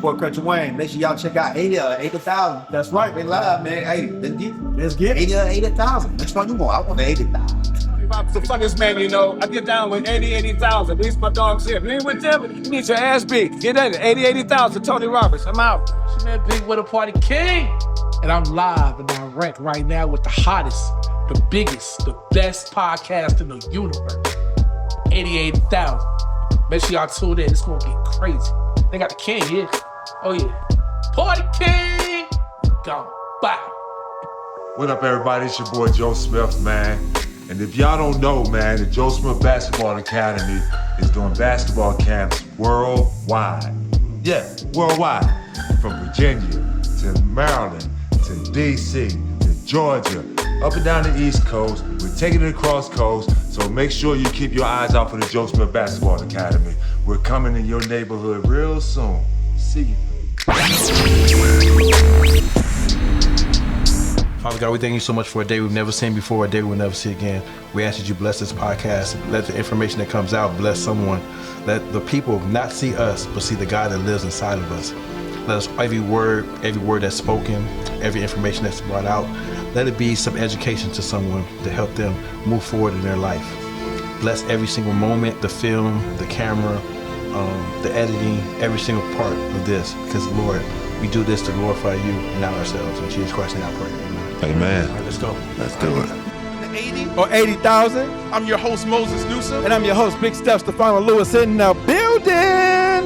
boy Country Wayne. Make sure y'all check out 80,000. That's right, they live, man. Hey, let's get 80,000. Next one you want, I want 80,000. I'm the funniest man you know. I get down with 80,000. These my dogs here. If you ain't with them, you need your ass beat. Get at it. 80,000. Tony Roberts. I'm out. It's your man Big With a Party King. And I'm live and direct right now with the hottest, the biggest, the best podcast in the universe. 88,000. Make sure y'all tune in. It's gonna get crazy. They got the king here. Oh yeah. Party King. Go. Bye. What up, everybody? It's your boy Joe Smith, man. And if y'all don't know, man, the Joe Smith Basketball Academy is doing basketball camps worldwide. Yeah, worldwide. From Virginia to Maryland to DC to Georgia, up and down the East Coast. We're taking it across coast, so make sure you keep your eyes out for the Joe Smith Basketball Academy. We're coming in your neighborhood real soon. See you. Father God, we thank you so much for a day we've never seen before, a day we'll never see again. We ask that you bless this podcast. Let the information that comes out bless someone. Let the people not see us, but see the God that lives inside of us. Let us, every word that's spoken, every information that's brought out, let it be some education to someone to help them move forward in their life. Bless every single moment, the film, the camera, the editing, every single part of this. Because Lord, we do this to glorify you and not ourselves. In Jesus Christ's name I pray. Amen. Amen. All right, let's go. Let's do it. 80 or 80,000. I'm your host, Moses Newsom. And I'm your host, Big Steps, Stefano Lewis in the building.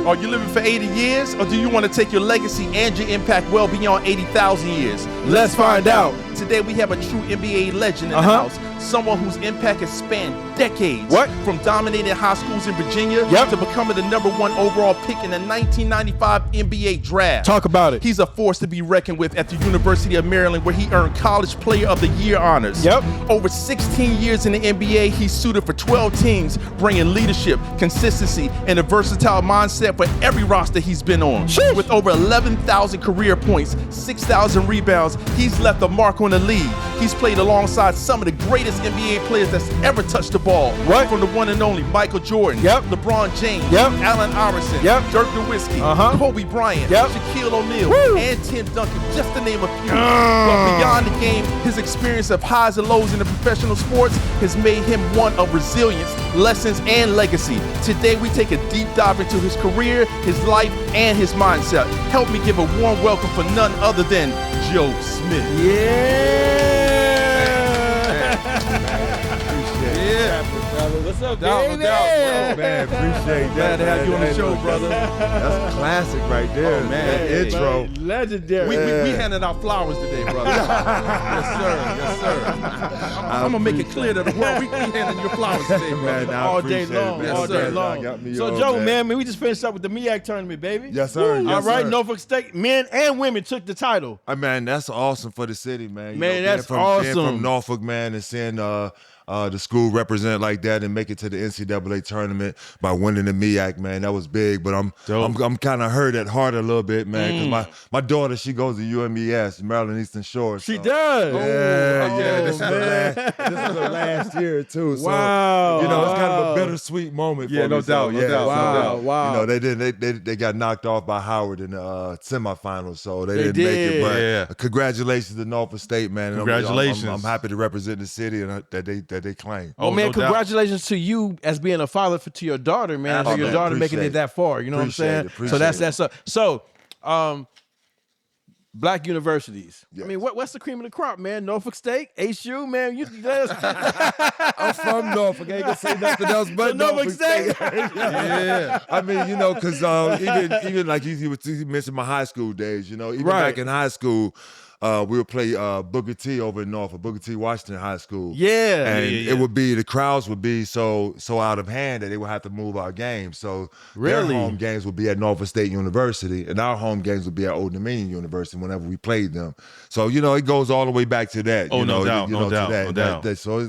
Are you living for 80 years, or do you want to take your legacy and your impact well beyond 80,000 years? Let's find out. Today we have a true NBA legend in the house. Someone whose impact has spanned decades. What? From dominating high schools in Virginia Yep. to becoming the #1 overall pick in the 1995 NBA draft. Talk about it. He's a force to be reckoned with at the University of Maryland, where he earned College Player of the Year honors. Yep. Over 16 years in the NBA, he's suited for 12 teams, bringing leadership, consistency, and a versatile mindset for every roster he's been on. Sheesh. With over 11,000 career points, 6,000 rebounds, he's left a mark on the league. He's played alongside some of the greatest NBA players that's ever touched the ball. What? From the one and only Michael Jordan, Yep. LeBron James, Yep. Allen Iverson, Yep. Dirk Nowitzki, Uh-huh. Kobe Bryant, Yep. Shaquille O'Neal, Woo. and Tim Duncan, just to name a few. But beyond the game, his experience of highs and lows in the professional sports has made him one of resilience, lessons, and legacy. Today, we take a deep dive into his career, his life, and his mindset. Help me give a warm welcome for none other than Joe Smith. What's up, No baby? doubt, Man, appreciate that. Glad to have you on the man. show, brother. That's classic right there. Oh, man. That intro. Legendary. We handed out flowers today, brother. Yes, sir. Yes, sir. I'm gonna make it clear to the world. We handing you flowers today, brother. Man, I all day appreciate it, long, man. all Yes, day sir. long. Got me So, on, Joe, man. man, we just finished up with the MEAC tournament, baby. Yes, sir. All Yes, right, sir. Norfolk State, men and women took the title. Man, that's awesome for the city, man. You Man, know, that's being awesome. from Norfolk, man, and seeing the school represent like that and make it to the NCAA tournament by winning the MEAC, man, that was big. But I'm kind of hurt at heart a little bit, man, because my daughter, she goes to UMES, Maryland Eastern Shore. She so- does. Yeah. This is man. the last year too. So, Wow. you know, it's kind of a bittersweet moment. Yeah, for no me. doubt, no doubt, no doubt. Wow. You know, they got knocked off by Howard in the semifinals, so they didn't make did. it. But Yeah. congratulations to Norfolk State, man. And Congratulations. I'm happy to represent the city and that they claim. Well, man, no doubt. congratulations to you as being a father to your daughter, man. Oh, To your man, daughter making appreciate it that far. You know what I'm saying? Appreciate So it. that's up. So, black universities. Yes. I mean, what's the cream of the crop, man? Norfolk State, HU, man. I'm from Norfolk. I ain't gonna say nothing else but Norfolk State. Yeah. I mean, you know, because even like you mentioned my high school days, you know, even Right. back in high school, we would play Booker T over in Norfolk, Booker T Washington High School. Yeah. And it would be, the crowds would be so out of hand that they would have to move our games. So Really? their home games would be at Norfolk State University, and our home games would be at Old Dominion University whenever we played them. So, you know, it goes all the way back to that. Oh, you no know, doubt, you no know, to doubt, that, no that- doubt. that- so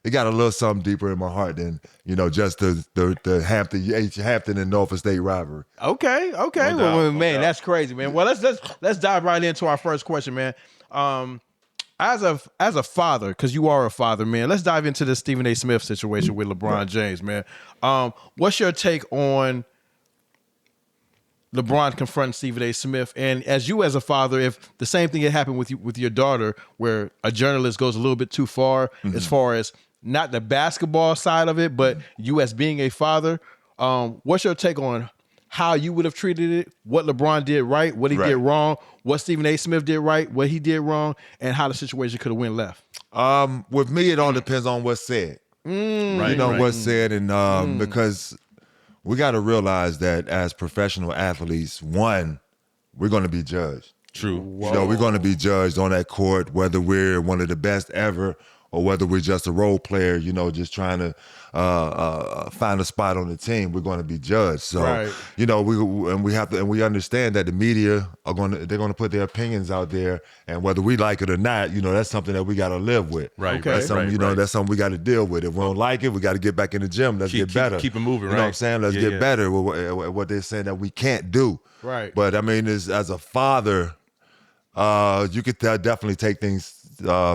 it got a little something deeper in my heart than, you know, just the Hampton and Norfolk State rivalry. Okay. No Well, doubt, no man, doubt. that's crazy, man. Well, let's dive right into our first question, man. As a father, because you are a father, man, let's dive into this Stephen A. Smith situation with LeBron James, man. What's your take on LeBron confronting Stephen A. Smith, and as you as a father, if the same thing had happened with you with your daughter, where a journalist goes a little bit too far as far as not the basketball side of it, but you as being a father, what's your take on how you would have treated it, what LeBron did right, what he did wrong, what Stephen A. Smith did right, what he did wrong, and how the situation could have went left? With me, it all depends on what's said. What's said, and because we got to realize that as professional athletes, one, we're going to be judged. True. We're going to be judged on that court, whether we're one of the best ever or whether we're just a role player, just trying to find a spot on the team. We're going to be judged. So, we understand that the media they're going to put their opinions out there, and whether we like it or not, that's something that we got to live with. Right. Okay. That's something, that's something we got to deal with. If we don't like it, we got to get back in the gym. Let's get better. Keep it moving, right? You know what I'm saying? Let's get better with what they're saying that we can't do. Right. But I mean, as a father, you could definitely take things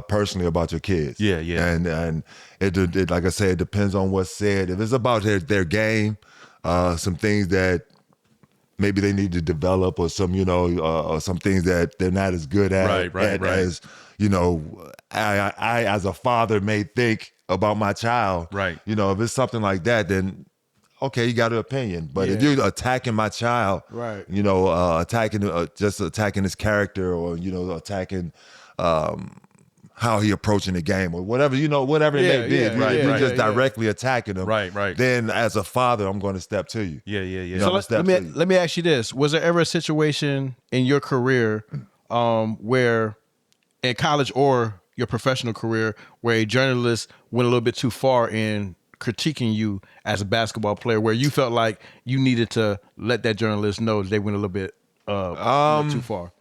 personally about your kids. Yeah. And it like I said, it depends on what's said. If it's about their game, some things that maybe they need to develop, or some or some things that they're not as good at, right. as I as a father may think about my child. Right. If it's something like that, then okay, you got an opinion. But if you're attacking my child, right, attacking his character, or attacking how he approaching the game, or whatever whatever it may be. If you're just directly attacking him, right. Then as a father, I'm going to step to you. Yeah. So let me ask you this: was there ever a situation in your career where, in college or your professional career, where a journalist went a little bit too far in critiquing you as a basketball player, where you felt like you needed to let that journalist know that they went a little bit too far?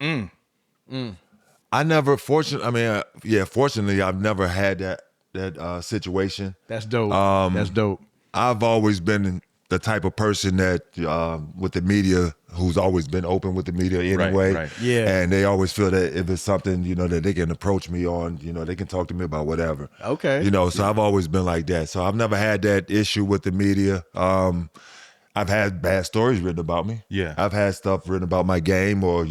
I never, fortunately, I've never had that situation. That's dope. That's dope. I've always been the type of person that with the media, who's always been open with the media anyway. Right. Yeah. And they always feel that if it's something, that they can approach me on, they can talk to me about whatever. Okay. So I've always been like that. So I've never had that issue with the media. I've had bad stories written about me. Yeah. I've had stuff written about my game, or,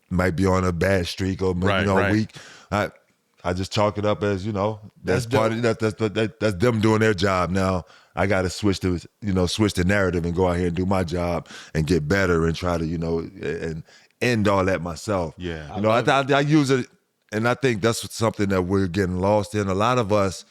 might be on a bad streak, or, week. I just chalk it up as, that's part of that's them doing their job. Now I got to switch the narrative and go out here and do my job and get better and try to, and end all that myself. Yeah. I use it, and I think that's something that we're getting lost in. A lot of us,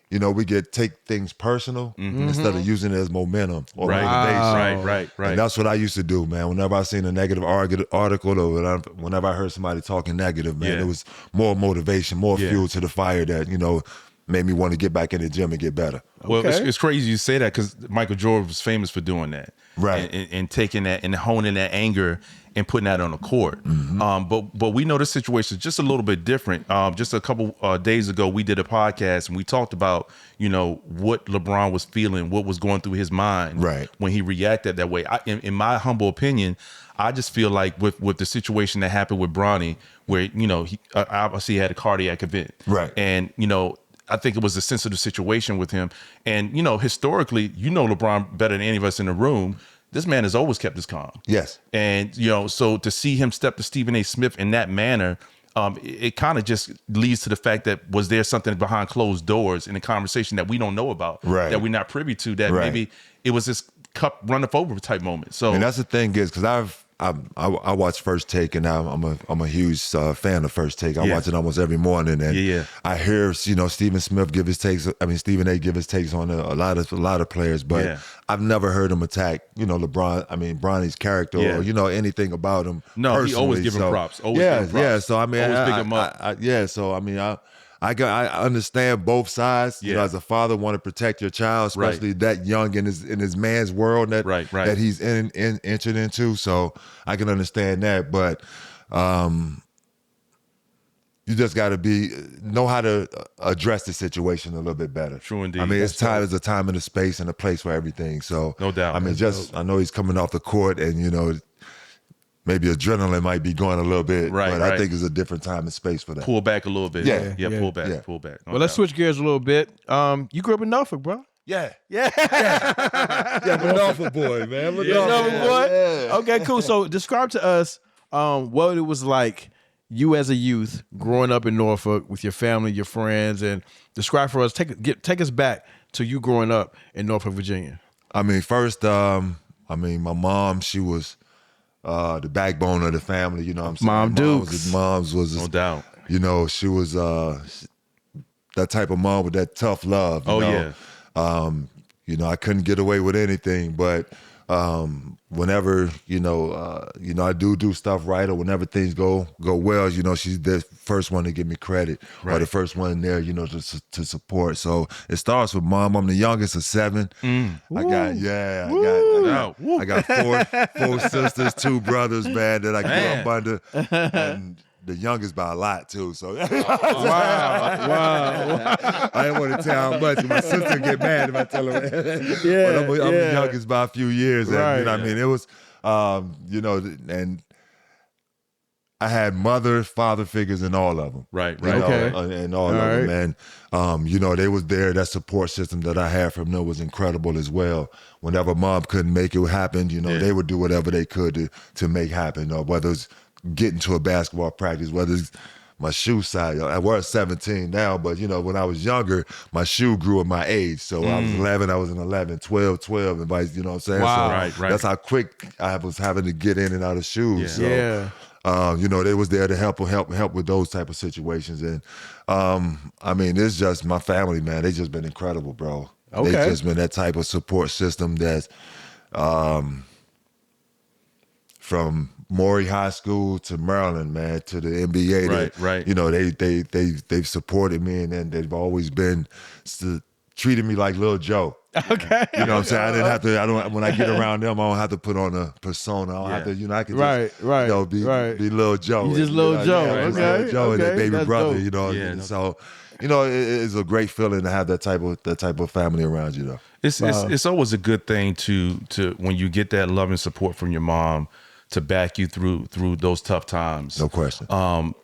we take things personal instead of using it as momentum or motivation. Right. And that's what I used to do, man. Whenever I seen a negative article, or whenever I heard somebody talking negative, man, it was more motivation, more fuel to the fire that, made me want to get back in the gym and get better. Well, it's crazy you say that, because Michael Jordan was famous for doing that. Right. And taking that and honing that anger and putting that on the court. But we know the situation is just a little bit different. Just a couple days ago, we did a podcast and we talked about, what LeBron was feeling, what was going through his mind when he reacted that way. In my humble opinion, I just feel like with the situation that happened with Bronny, where, he obviously had a cardiac event. Right. And, I think it was a sensitive situation with him. And, historically, LeBron better than any of us in the room. This man has always kept his calm. Yes. And, so to see him step to Stephen A. Smith in that manner, it kind of just leads to the fact that was there something behind closed doors in a conversation that we don't know about, that we're not privy to, that maybe it was this cup runneth over type moment. So, and that's the thing is, because I watch First Take, and I'm a huge fan of First Take. I watch it almost every morning, and I hear Stephen Smith give his takes. Stephen A. give his takes on a lot of players, but I've never heard him attack LeBron. Bronny's character or anything about him. No, he always give him props. Always give him props. Yeah. So always pick him up. So I understand both sides. As a father, want to protect your child, especially that young in his man's world that he's entered into. So I can understand that, but you just got to know how to address the situation a little bit better. True indeed. There's a time and a space and a place for everything. So no doubt. I know he's coming off the court, and maybe adrenaline might be going a little bit, but I think it's a different time and space for that. Pull back a little bit. Yeah. Pull back. Well, let's switch gears a little bit. You grew up in Norfolk, bro. Yeah. Yeah. I'm a Norfolk boy, man. I'm a Norfolk boy. Yeah. Okay, cool. So describe to us what it was like you as a youth growing up in Norfolk with your family, your friends, and describe for us. Take us back to you growing up in Norfolk, Virginia. I mean, first, my mom, she was the backbone of the family. You know what I'm saying? Mom Dukes. Mom's was No doubt. You know, she was that type of mom with that tough love. You know? Yeah. You know, I couldn't get away with anything, but whenever I do stuff right, or whenever things go well, you know, she's the first one to give me credit, or the first one there, you know, to support. So it starts with mom. I'm the youngest of 7. I got four sisters, 2 brothers, man, that I grew up under, and the youngest by a lot too. So wow. I didn't want to tell how much. My sister get mad if I tell her. But I'm the youngest by a few years. And, you know what I mean? It was, you know, and I had mother, father figures in all of them. Right. You know, and all of them. And, you know, they was there. That support system that I had from them was incredible as well. Whenever mom couldn't make it happen, you know, they would do whatever they could to make happen. Or whether it's getting to a basketball practice, whether it's my shoe size. I was 17 now, but, you know, when I was younger, my shoe grew at my age. So I was 11, I was in 11, 12, and vice, you know what I'm saying? Wow. So that's how quick I was having to get in and out of shoes. Yeah. So, you know, they was there to help with those type of situations. And, I mean, it's just my family, man. They just been incredible, bro. Okay. They just been that type of support system that's from Maury High School to Maryland, man, to the NBA. Right. You know, they've supported me, and they've always been treated me like Lil Joe. Okay. You know what I'm saying? I don't when I get around them, I don't have to put on a persona. I don't have to, you know, I can just you know, be Lil Joe. You just Lil Joe. Okay. Lil Joe and their baby That's brother, dope. you know. Yeah, And so, you know, it's a great feeling to have that type of family around you, though. It's always a good thing to when you get that love and support from your mom to back you through those tough times. No question.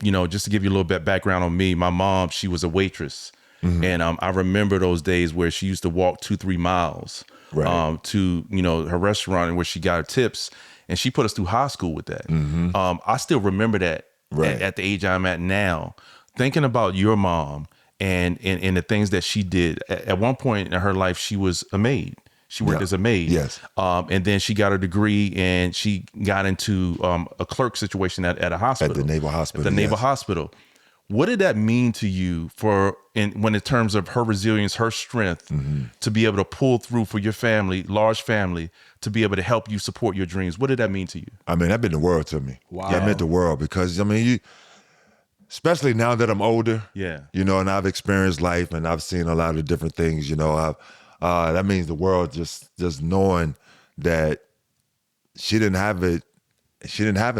You know, just to give you a little bit background on me, my mom, she was a waitress. And I remember those days where she used to walk 2-3 miles to, you know, her restaurant where she got her tips, and she put us through high school with that. I still remember that at the age I'm at now, thinking about your mom and the things that she did. At one point in her life, she was a maid. She worked as a maid. Yes. And then she got her degree, and she got into a clerk situation at a hospital. At the Naval Hospital. At the Naval Hospital. What did that mean to you when in terms of her resilience, her strength to be able to pull through for your family, large family, to be able to help you support your dreams? What did that mean to you? I mean, that meant the world to me. Wow. That meant the world because, I mean, especially now that I'm older, you know, and I've experienced life and I've seen a lot of different things, you know, that means the world just knowing that she didn't have it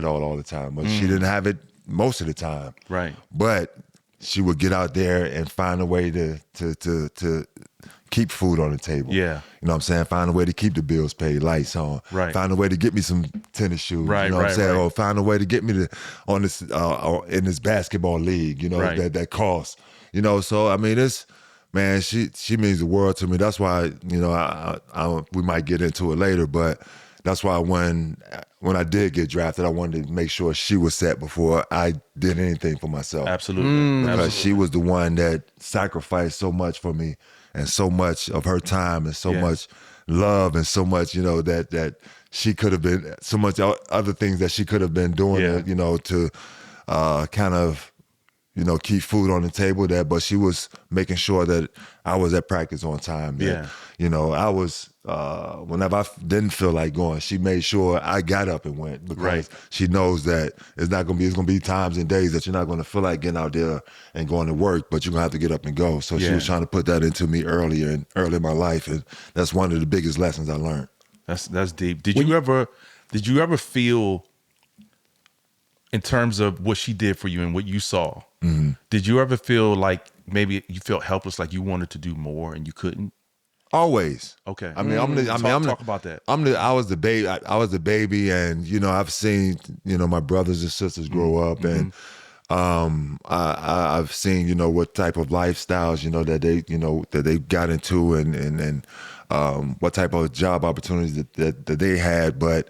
all the time, but she didn't have it most of the time. Right. But she would get out there and find a way to keep food on the table. Yeah. You know what I'm saying? Find a way to keep the bills paid, lights on. Right. Find a way to get me some tennis shoes. Right, You know what I'm saying? right. Or find a way to get me on this in this basketball league, you know, that costs. You know, so I mean man, she means the world to me. That's why, you know, we might get into it later, but that's why when I did get drafted, I wanted to make sure she was set before I did anything for myself. Absolutely. Because she was the one that sacrificed so much for me, and so much of her time, and so much love, and so much, you know, that she could have been, so much other things that she could have been doing, you know, to kind of, you know, keep food on the table but she was making sure that I was at practice on time. That, you know, I was, whenever I didn't feel like going, she made sure I got up and went, because she knows that it's going to be times and days that you're not going to feel like getting out there and going to work, but you're going to have to get up and go. So she was trying to put that into me early in my life. And that's one of the biggest lessons I learned. That's deep. Did you ever feel, in terms of what she did for you and what you saw, did you ever feel like maybe you felt helpless, like you wanted to do more and you couldn't? Always. Okay. I mean, talk about that. I was the baby. I was the baby, and you know, I've seen, you know, my brothers and sisters grow up, and I've seen, what type of lifestyles, that they got into and what type of job opportunities that they had. But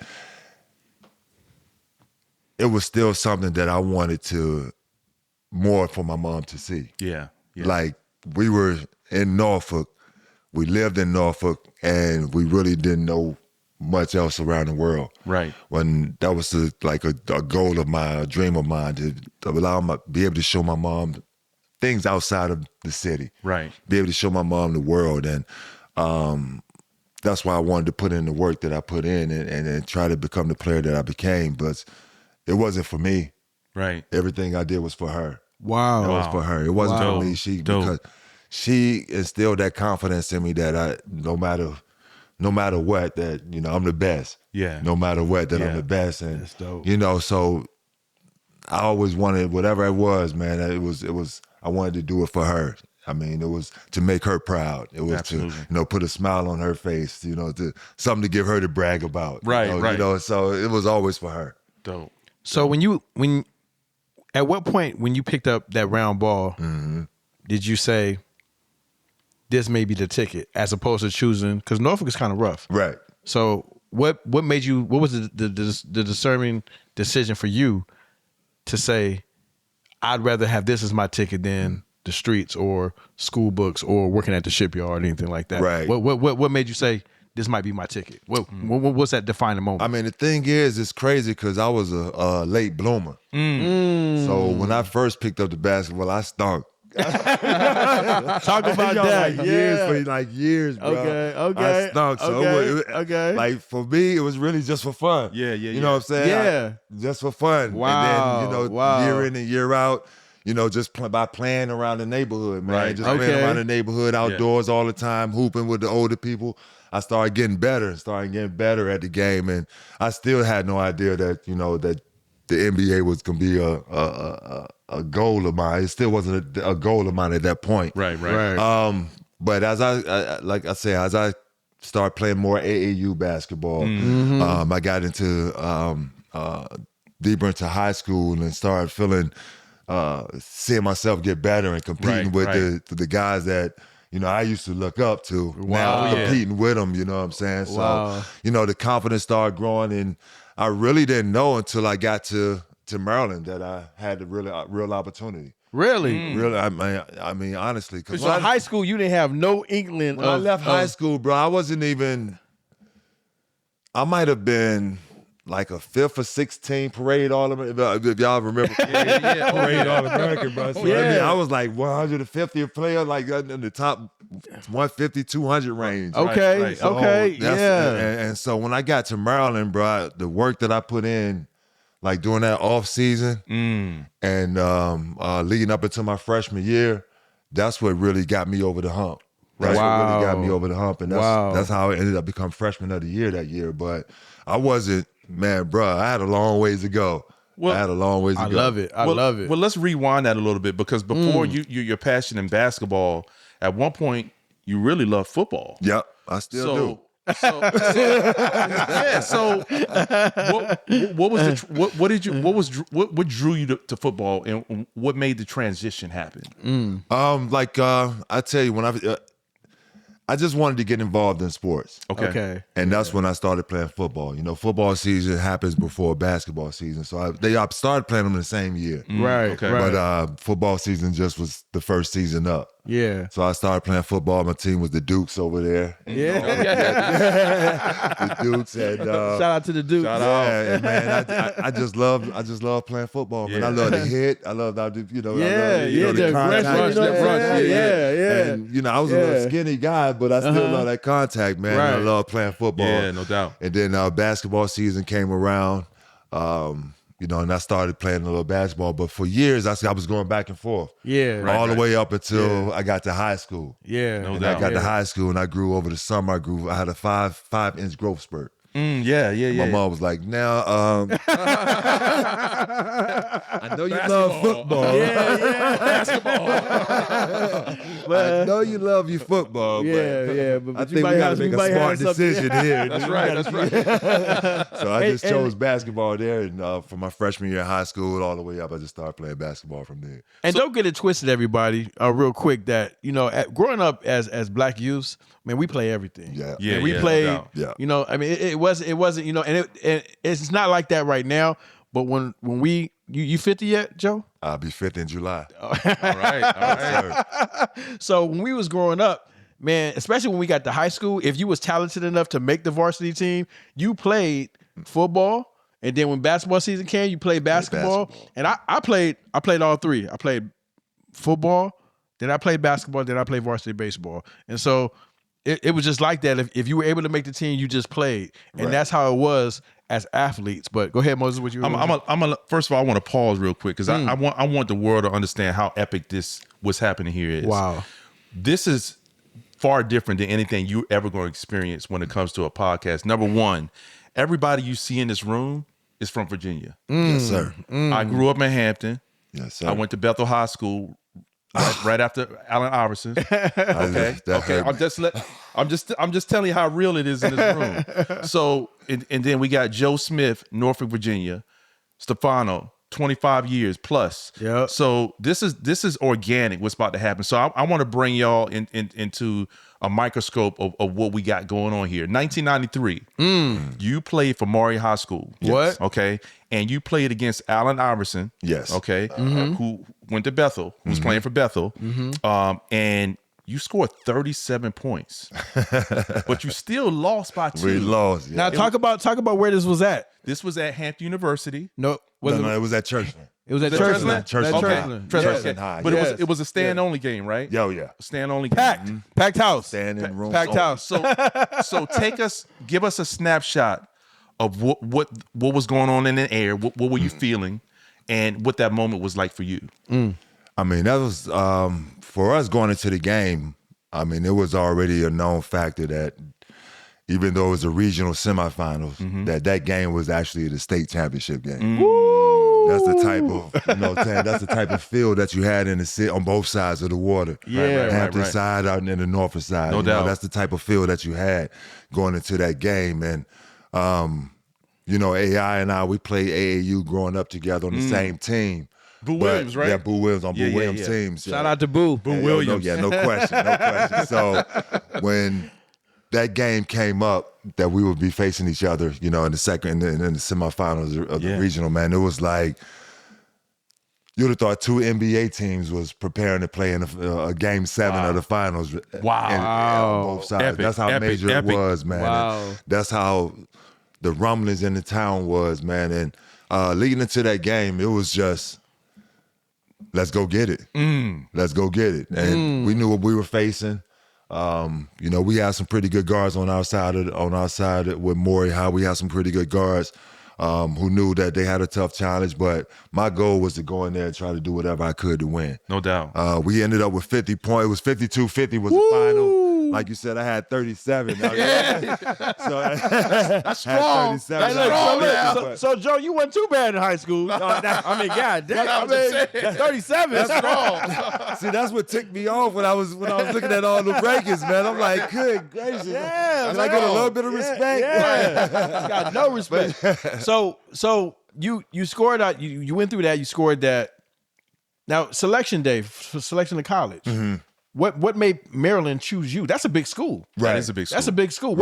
it was still something that I wanted more for my mom to see. Yeah. Like, we were in Norfolk. We lived in Norfolk, and we really didn't know much else around the world. Right. When that was a goal of mine, a dream of mine, to be able to show my mom things outside of the city. Right. Be able to show my mom the world. And that's why I wanted to put in the work that I put in and try to become the player that I became. But it wasn't for me. Right. Everything I did was for her. Wow. It was for her. It wasn't for me. Because she instilled that confidence in me that no matter what, that, I'm the best. Yeah. No matter what, that I'm the best. And, that's dope. So I always wanted, whatever it was, man, it was, I wanted to do it for her. I mean, it was to make her proud. It was Absolutely. to, put a smile on her face, something to give her to brag about. Right, right. So it was always for her. Dope. So at what point when you picked up that round ball, did you say, this may be the ticket, as opposed to choosing, because Norfolk is kind of rough. Right. So what made you, what was the discerning decision for you to say, I'd rather have this as my ticket than the streets or school books or working at the shipyard or anything like that? Right. What made you say, this might be my ticket? What was that defining moment? I mean, the thing is, it's crazy because I was a late bloomer. So when I first picked up the basketball, I stunk. Talk about that. Years, bro. Okay. I stunk. So okay. Like, for me, it was really just for fun. Yeah. You know what I'm saying? Yeah. Just for fun. Wow. And then, Wow. year in and year out, just by playing around the neighborhood, man. Right. Just playing around the neighborhood, outdoors all the time, hooping with the older people. I started getting better at the game. And I still had no idea that, that the NBA was going to be a goal of mine. It still wasn't a goal of mine at that point. Right. But as as I started playing more AAU basketball, I got into deeper into high school and started seeing myself get better and competing with the guys that I used to look up to. Now I'm competing with them. You know what I'm saying? So the confidence started growing, and I really didn't know until I got to Maryland that I had a real opportunity. Really? Really, I mean, honestly. So in high school, you didn't have no inkling when I left high school, bro, I wasn't even. I might have been like a 5th or 16th parade All-American. If y'all remember, parade All-American, bro. So, I mean, I was like 150th player, like in the top 150, 200 range. Okay, right. So and so when I got to Maryland, bro, the work that I put in, like during that off season and leading up into my freshman year, that's what really got me over the hump. That's what really got me over the hump, and that's how I ended up becoming freshman of the year that year. But I wasn't, man, bro. I had a long ways to go. I had a long ways to go. I love it. I love it. Well, let's rewind that a little bit, because before your passion in basketball, at one point you really loved football. Yep, I still do. So what drew you to football, and what made the transition happen? I tell you, when I just wanted to get involved in sports. Okay. And that's when I started playing football. Football season happens before basketball season. So I started playing them in the same year. Right. Okay. But football season just was the first season up. Yeah. So I started playing football. My team was the Dukes over there. Yeah. The Dukes. And, shout out to the Dukes. And man, I just love playing football. Man, I love the hit. I love how the contact. And I was a little skinny guy, but I still love that contact, man. Right. And I love playing football. Yeah, no doubt. And then basketball season came around. And I started playing a little basketball, but for years I was going back and forth. Yeah. All the way up until I got to high school. Yeah. No And doubt. I got to high school, and I grew over the summer. I had a 5-inch growth spurt. Yeah. My mom was like, now, I know you love football. Yeah. Basketball. I know you love your football, but but I you think we might got have- to make you a might smart have something- decision here. That's right. So I just And- chose basketball there, and from my freshman year in high school all the way up, I just started playing basketball from there. And don't get it twisted, everybody. Real quick, that growing up as black youths, man, we play everything. Yeah. Yeah, And we no played. doubt. Yeah. I mean, it wasn't. And it's not like that right now. But when you 50 yet, Joe? I'll be 5th in July. All right. So when we was growing up, man, especially when we got to high school, if you was talented enough to make the varsity team, you played football. And then when basketball season came, you played basketball. And I played all three. I played football, then I played basketball, then I played varsity baseball. And so it was just like that. If you were able to make the team, you just played. And that's how it was as athletes. But go ahead, Moses, what you First of all, I want to pause real quick because I want the world to understand how epic what's happening here is. Wow. This is far different than anything you ever going to experience when it comes to a podcast. Number one, everybody you see in this room is from Virginia. Yes, sir. I grew up in Hampton. Yes, sir. I went to Bethel High School right after Allen Iverson. Okay. I'm just telling you how real it is in this room. So and then we got Joe Smith, Norfolk, Virginia, Stefano, 25 years plus. Yep. So this is organic. What's about to happen? So I want to bring y'all into a microscope of what we got going on here. 1993. You played for Maury High School. What? Okay. And you played against Allen Iverson. Yes. Okay. Who went to Bethel, who's playing for Bethel. And you scored 37 points. But you still lost by 2. We lost. Yeah. Now talk about where this was at. This was at Hampton University. No, it was at Churchland. It was at Churchland? Churchland. Churchland. Churchland. High. But Yes. it was a stand-only game, right? Yo, yeah. Stand-only Packed. game. Packed house. Standing room. Packed house. So give us a snapshot of what was going on in the air. What were you feeling, and what that moment was like for you? I mean, that was for us going into the game. I mean, it was already a known factor that even though it was a regional semifinals, that game was actually the state championship game. That's the type of that's the type of field that you had in the city on both sides of the water. Yeah, Hampton side out and then the Norfolk side. No doubt. That's the type of field that you had going into that game. And AI and I, we played AAU growing up together on the same team. Boo Williams, right? Yeah, Boo Williams on Yeah, Boo yeah, Williams yeah. teams. Shout out to Boo. Williams. No question. So when that game came up that we would be facing each other, in the second in the semifinals of the regional, man, it was like you'd have thought 2 NBA teams was preparing to play in a game 7 of the finals. Wow. On both sides. Epic, That's how major it was, man. Wow. And that's how the rumblings in the town was, man. And leading into that game, it was just, let's go get it. Let's go get it. And we knew what we were facing. We had some pretty good guards on our side with Maury High. We had some pretty good guards who knew that they had a tough challenge, but my goal was to go in there and try to do whatever I could to win. No doubt. We ended up with 50 points. It was 52-50 was the final. Like you said, I had 37. So that's strong. 37. So Joe, you wasn't too bad in high school. God damn. 37. That's strong. See, that's what ticked me off when I was looking at all the rankings, man. I'm like, good gracious. Yeah, and I get a little bit of respect. Yeah. Got no respect. So you scored out. You went through that. You scored that. Now selection day for selection to college. What made Maryland choose you? That's a big school. Right. That is a big school. That's a big school.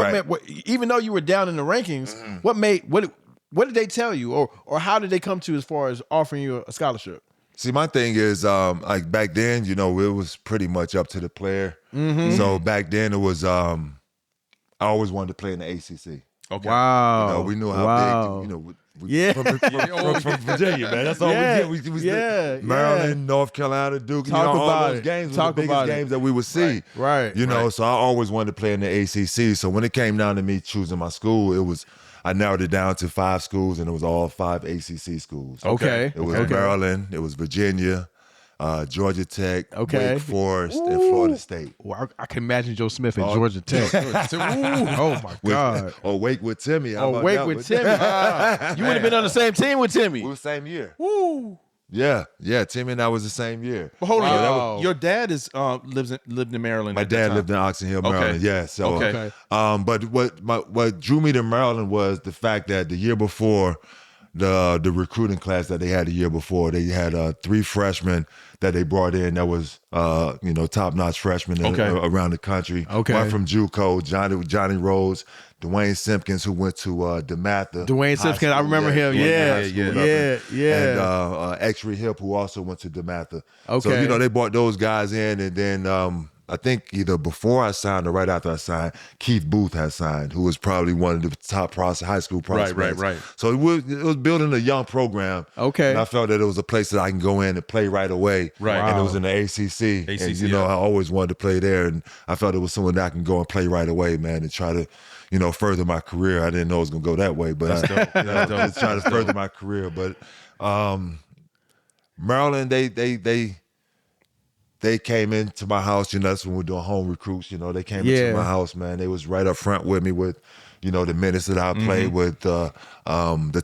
Even though you were down in the rankings, what did they tell you, or how did they come to as far as offering you a scholarship? See, my thing is, like back then, it was pretty much up to the player. So back then, it was I always wanted to play in the ACC. Okay. Wow. We knew how big. From Virginia, man. That's all we get. We Maryland, North Carolina, Duke. All those games were the biggest games that we would see. Right. So I always wanted to play in the ACC. So when it came down to me choosing my school, I narrowed it down to 5 schools, and it was all 5 ACC schools. Okay. It was Maryland, it was Virginia, Georgia Tech, Wake Forest, and Florida State. Well, I can imagine Joe Smith at Georgia Tech. Oh my God. Or Wake with Timmy. Wake with Timmy. You would have been on the same team with Timmy. We were same year. Woo. Yeah, Timmy and I was the same year. But hold Wow. on, your dad is lived in Maryland. My at that dad time. lived in Oxon Hill, Maryland. Okay. Yeah, so Okay. but what drew me to Maryland was the fact that the year before, the recruiting class that they had the year before, they had 3 freshmen that they brought in that was top-notch freshmen around the country. Okay. One from JUCO, Johnny Rhodes, Dwayne Simpkins, who went to DeMatha. Dwayne High Simpkins, I School, remember him. Yeah. High School up in- Yeah. And X-Ray Hip, who also went to DeMatha. Okay. So they brought those guys in, and then I think either before I signed or right after I signed, Keith Booth had signed, who was probably one of the top high school prospects. Right. So it was building a young program. Okay. And I felt that it was a place that I can go in and play right away. Right. And it Wow. was in the ACC. ACC, And, yeah. I always wanted to play there. And I felt it was someone that I can go and play right away, man, and try to, further my career. I didn't know it was going to go that way, but I just try to further my career. But Maryland, they came into my house, that's when we were doing home recruits, they came into my house, man. They was right up front with me with, the minutes that I played with, the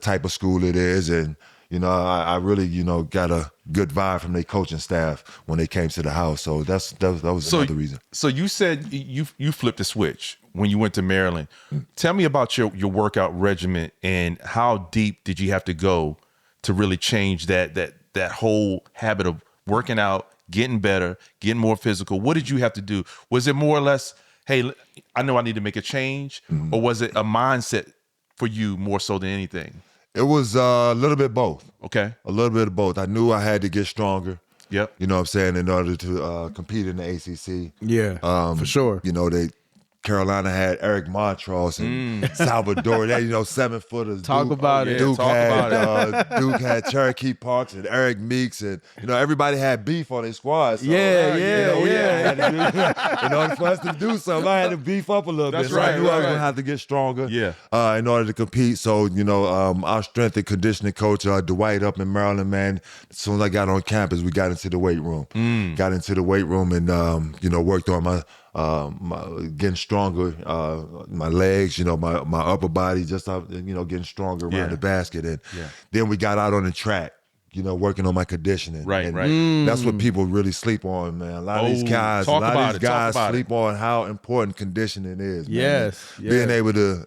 type of school it is. And, I really, got a good vibe from their coaching staff when they came to the house. So that was another reason. So you said you flipped the switch when you went to Maryland. Tell me about your workout regimen and how deep did you have to go to really change that whole habit of working out, getting better, getting more physical? What did you have to do? Was it more or less, hey, I know I need to make a change, or was it a mindset for you more so than anything? It was a little bit both. Okay. A little bit of both. I knew I had to get stronger. Yep. You know what I'm saying, in order to compete in the ACC. Yeah, for sure. Carolina had Eric Montross and Salvador. They, 7-footers. Talk about it. Duke Talk had Duke had Cherokee Parks and Eric Meeks, and everybody had beef on their squad. So, Yeah. In order for us to do something, I had to beef up a little bit. So I knew I was gonna have to get stronger. In order to compete. So our strength and conditioning coach Dwight up in Maryland, man. As soon as I got on campus, we got into the weight room. Got into the weight room and worked on my getting stronger, my legs, my upper body, just getting stronger around the basket, and then we got out on the track, working on my conditioning. Right. That's what people really sleep on, man. A lot of these guys sleep on how important conditioning is. Man. Yes. Being able to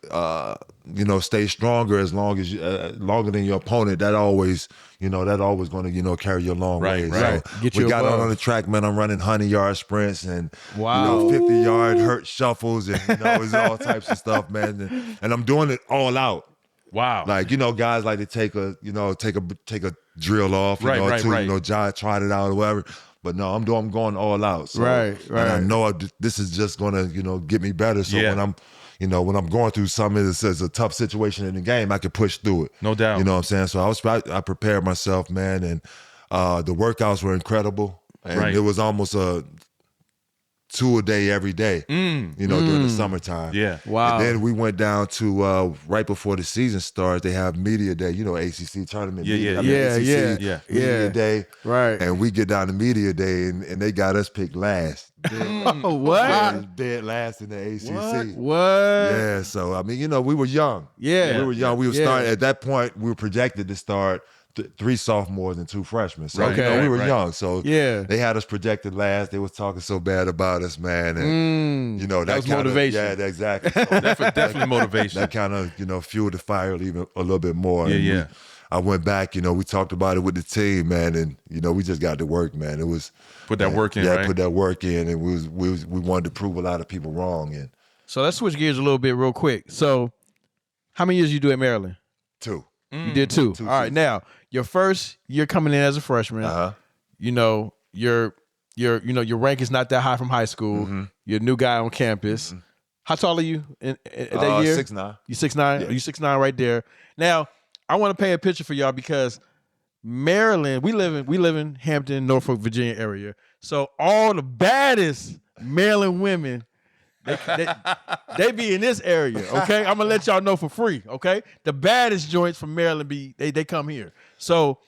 stay stronger as long as longer than your opponent, that always going to carry you a long way. Right. So Get you we got above. out on the track, man. I'm running 100-yard sprints and Wow. 50-yard hurt shuffles and it's all types of stuff, man. And I'm doing it all out. Wow. Like guys like to take a drill off, try it out or whatever. But no, I'm going all out. So, Right. And I know this is just gonna get me better. So when I'm when I'm going through something that's a tough situation in the game, I can push through it. No doubt. You know what I'm saying? So I prepared myself, man, and the workouts were incredible. And it was almost a 2 a day every day, during the summertime. Yeah. Wow. And then we went down to right before the season starts, they have media day, ACC tournament. ACC media day. Right. And we get down to media day and they got us picked last. What? Dead last in the ACC. What? Yeah, so I mean, we were young. Yeah. We were young. We were starting at that point. We were projected to start 3 sophomores and 2 freshmen. So we were young. So they had us projected last. They was talking so bad about us, man. And that was motivation. Yeah, exactly. So Definitely motivation. that kind of fueled the fire even a little bit more. Yeah. I went back. We talked about it with the team, man, and we just got to work, man. It was Put that work in, right? Put that work in, and we wanted to prove a lot of people wrong. And So let's switch gears a little bit real quick. So how many years you do at Maryland? 2. You did 2. All right. Now, your first year coming in as a freshman, your rank is not that high from high school. You're a new guy on campus. How tall are you in that year? 6'9". You 6'9"? Yeah. You 6'9" right there. Now, I want to paint a picture for y'all because Maryland, we live in Hampton, Norfolk, Virginia area. So all the baddest Maryland women, they be in this area, okay? I'm gonna let y'all know for free, okay? The baddest joints from Maryland they come here. So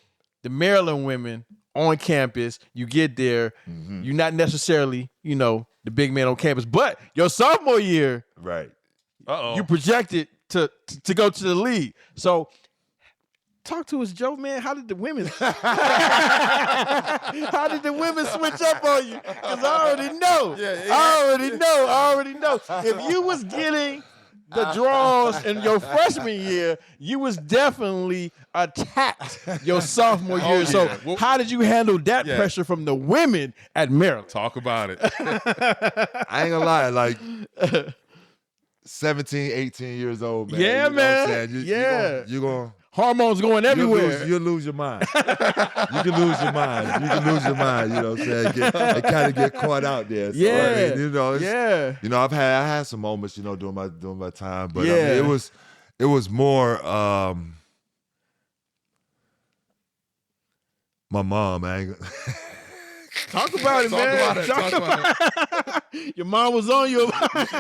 the Maryland women on campus, you get there, you're not necessarily, the big man on campus, but your sophomore year, Right. you projected to go to the league. So talk to us, Joe, man. How did the women switch up on you? Because I already know. I already know. If you was getting the draws in your freshman year, you was definitely attacked your sophomore year. So how did you handle that pressure from the women at Maryland? Talk about it. I ain't gonna lie, like 17, 18 years old, man. Yeah, you know man. What I'm saying? You're going hormones going everywhere. You'll lose your mind. You can lose your mind. You can lose your mind. You know what I'm saying? They kind of get caught out there. So, I mean, you know, you know, I had some moments, you know, during my time, but I mean, it was more my mom. I ain't Talk about it, man. Talk about it. Your mom was on you. Put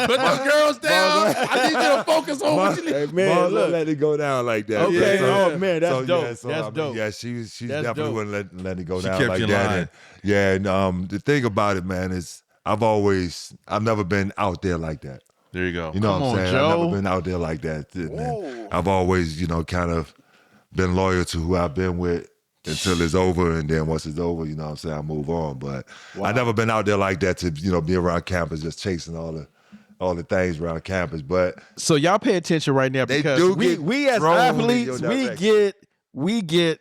those girls down. I need you to focus on what you need. Hey, man, mom let it go down like that. Okay, man. man, that's dope. Yeah, That's dope. Yeah, she definitely dope. wouldn't let it go She down kept like you that. lying. And the thing about it, man, is I've never been out there like that. There you go. You know Come what I'm on, saying? Joe. I've never been out there like that. And I've always, you know, kind of been loyal to who I've been with until it's over, and then once it's over, you know what I'm saying, I move on. But I've never been out there like that to, you know, be around campus just chasing all the things around campus. But So y'all pay attention right now They because do we get as thrown in athletes, your we get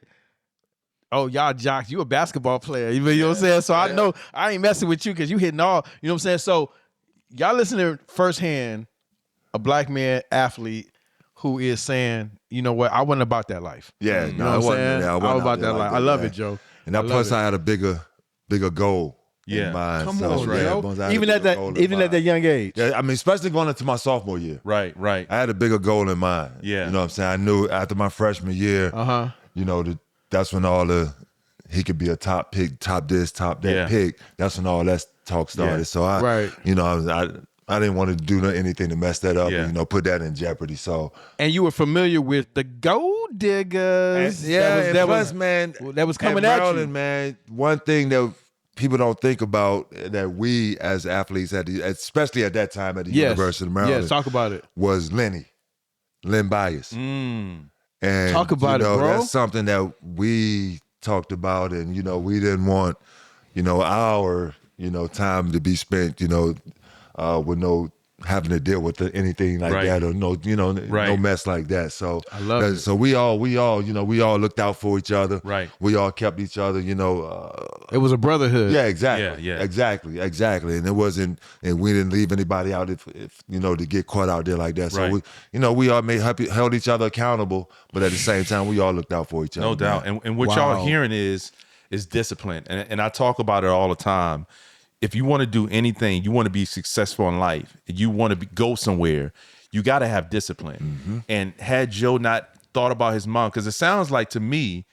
oh, y'all jocks, you a basketball player. You know what I'm saying? So I know I ain't messing with you because you hitting all, you know what I'm saying? So y'all listening firsthand, a black man athlete who is saying, you know what, I wasn't about that life. yeah, You know what I'm saying? I was about that life. I love it, Joe. And that plus I had a bigger goal in mind. Come So, on, yeah, Joe. once I had a Even at bigger goal in that mind. young age. Yeah, I mean, especially going into my sophomore year. Right. I had a bigger goal in mind. Yeah. You know what I'm saying? I knew after my freshman year, you know, that's when he could be a top pick, top this, top that pick. That's when all that talk started. Yeah. So you know, I didn't want to do anything to mess that up and, you know, put that in jeopardy. So And you were familiar with the gold diggers. that was coming at Maryland, you. man. One thing that people don't think about that we as athletes, especially at that time at the University of Maryland, Yes, talk about it. was Lynn Bias. And Talk about you know, it, bro. That's something that we talked about, and you know, we didn't want, you know, our, you know, time to be spent, you know, with no having to deal with anything like that, or no, you know, no mess like that. So I love it. So we all, you know, we all looked out for each other. Right. We all kept each other, you know. It was a brotherhood. Yeah, exactly. Yeah. Exactly. And it wasn't, and we didn't leave anybody out if you know, to get caught out there like that. So Right. we, you know, we all held each other accountable, but at the same time, we all looked out for each other. No doubt. man. And what y'all hearing is discipline. And I talk about it all the time. If you want to do anything, you want to be successful in life, you want to go somewhere, you got to have discipline. Mm-hmm. And had Joe not thought about his mom, because it sounds like to me,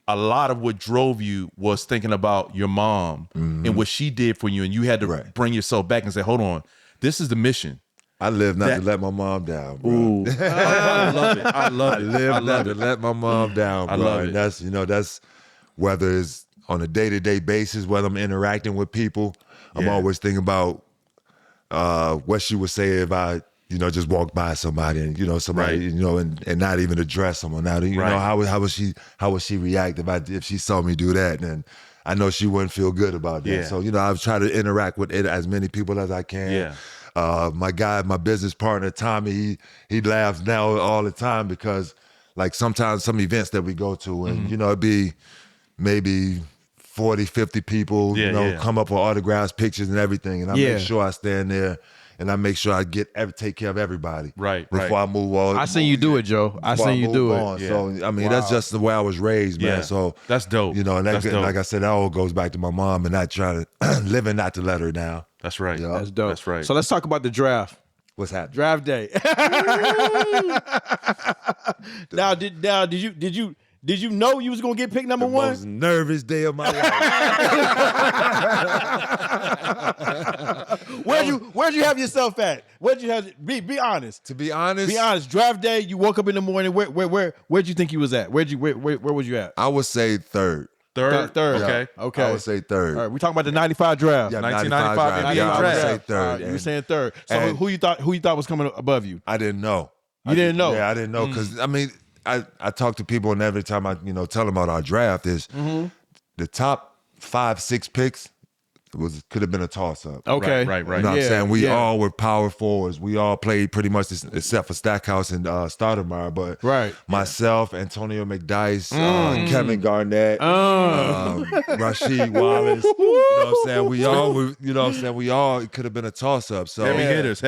a lot of what drove you was thinking about your mom and what she did for you. And you had to bring yourself back and say, hold on, this is the mission. I live not to let my mom down, bro. I love it. I love it. I live not to let my mom down, bro. I love And it. that's, you know, that's whether it's on a day-to-day basis, whether I'm interacting with people, I'm always thinking about what she would say if I, you know, just walked by somebody and, you know, somebody, you know, and not even address someone. Now, you know, how would she react if she saw me do that? And I know she wouldn't feel good about that. Yeah. So, you know, I try to interact with as many people as I can. Yeah. My business partner, Tommy, he laughs now all the time because, like, sometimes some events that we go to and, you know, it'd be maybe 40, 50 people, you know, come up with autographs, pictures and everything. And I make sure I stand there and I make sure I take care of everybody. Before I move on. I seen you do it, Joe. I seen you do it. Yeah. So, I mean, that's just the way I was raised, man. Yeah. So That's dope. You know, and That's dope. like I said, that all goes back to my mom and not trying to, living not to let her down. That's right. Yeah. That's dope. That's right. So let's talk about the draft. What's happening? Draft day. Now, did you know you was gonna get picked number one? Most nervous day of my life. Where'd you have yourself at? Where'd you have? Be honest. To be honest, Draft day. You woke up in the morning. Where'd you think you was at? Where was you at? I would say third. Third. Third. Okay. I would say third. All right. We talking about the '95 draft. Yeah, 1995 draft. NBA Yeah, I would draft. say third. You were saying third. So And- who you thought was coming above you? I didn't know. You didn't know? Yeah, I didn't know because I mean, I talk to people and every time I tell them about our draft is the top 5-6 picks could have been a toss up. Okay, Right. You know what I'm saying? We all were power forwards. We all played pretty much except for Stackhouse and Stoudemire. But myself, Antonio McDyess, Kevin Garnett, Rasheed Wallace. You know what I'm saying? We all were, you know what I'm saying? We all, it could have been a toss up. So heavy hitters.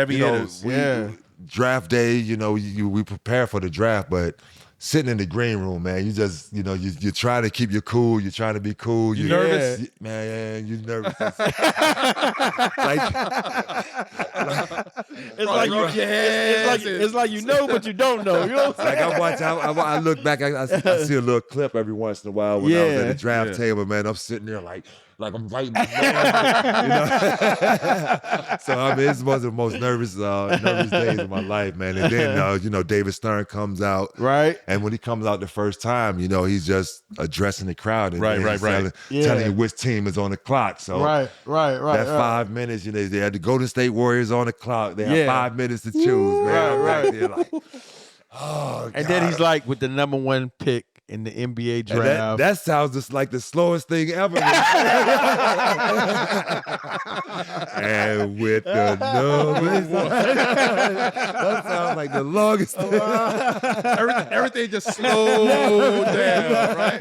Draft day, we prepare for the draft, but sitting in the green room, man, you just, you try to keep your cool. You're trying to be cool. You nervous? Man, you nervous. It's like you know, but you don't know. You know what I'm saying? I look back, I see a little clip every once in a while when I was at the draft table, man. I'm sitting there like I'm writing. So I mean, it's one of the most nervous days of my life, man. And then David Stern comes out, right? And when he comes out the first time, he's just addressing the crowd and telling you which team is on the clock. So right. That 5 minutes, they had the Golden State Warriors on the clock. They have 5 minutes to choose, man. Right. There like, oh, and God. then he's like with the number 1 pick in the NBA draft. That sounds just like the slowest thing ever. And with the number 1. That sounds like the longest thing. Everything just slowed down, right?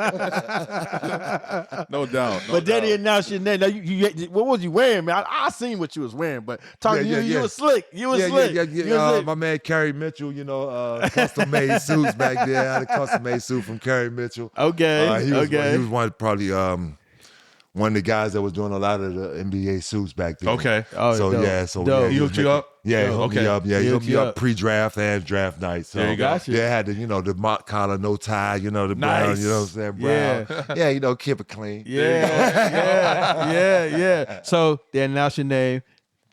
No doubt. But then he announced your name. Now, what was you wearing, man? I seen what you was wearing, but talking to you, you was slick. You was slick. My man, Kerry Mitchell, custom-made suits back there. I had a custom-made suit from Kerry Mitchell. Okay. He was one of the guys that was doing a lot of the NBA suits back then. Okay. Oh, so dope. yeah, so dope. yeah, He hooked you up? Yeah, he hooked me up. Yeah, he hooked me up pre-draft and draft night. So there you go. Yeah, I had the mock collar, no tie, the brown, Nice. you know what I'm saying? Brown. Yeah, keep it clean. Yeah. So they announced your name.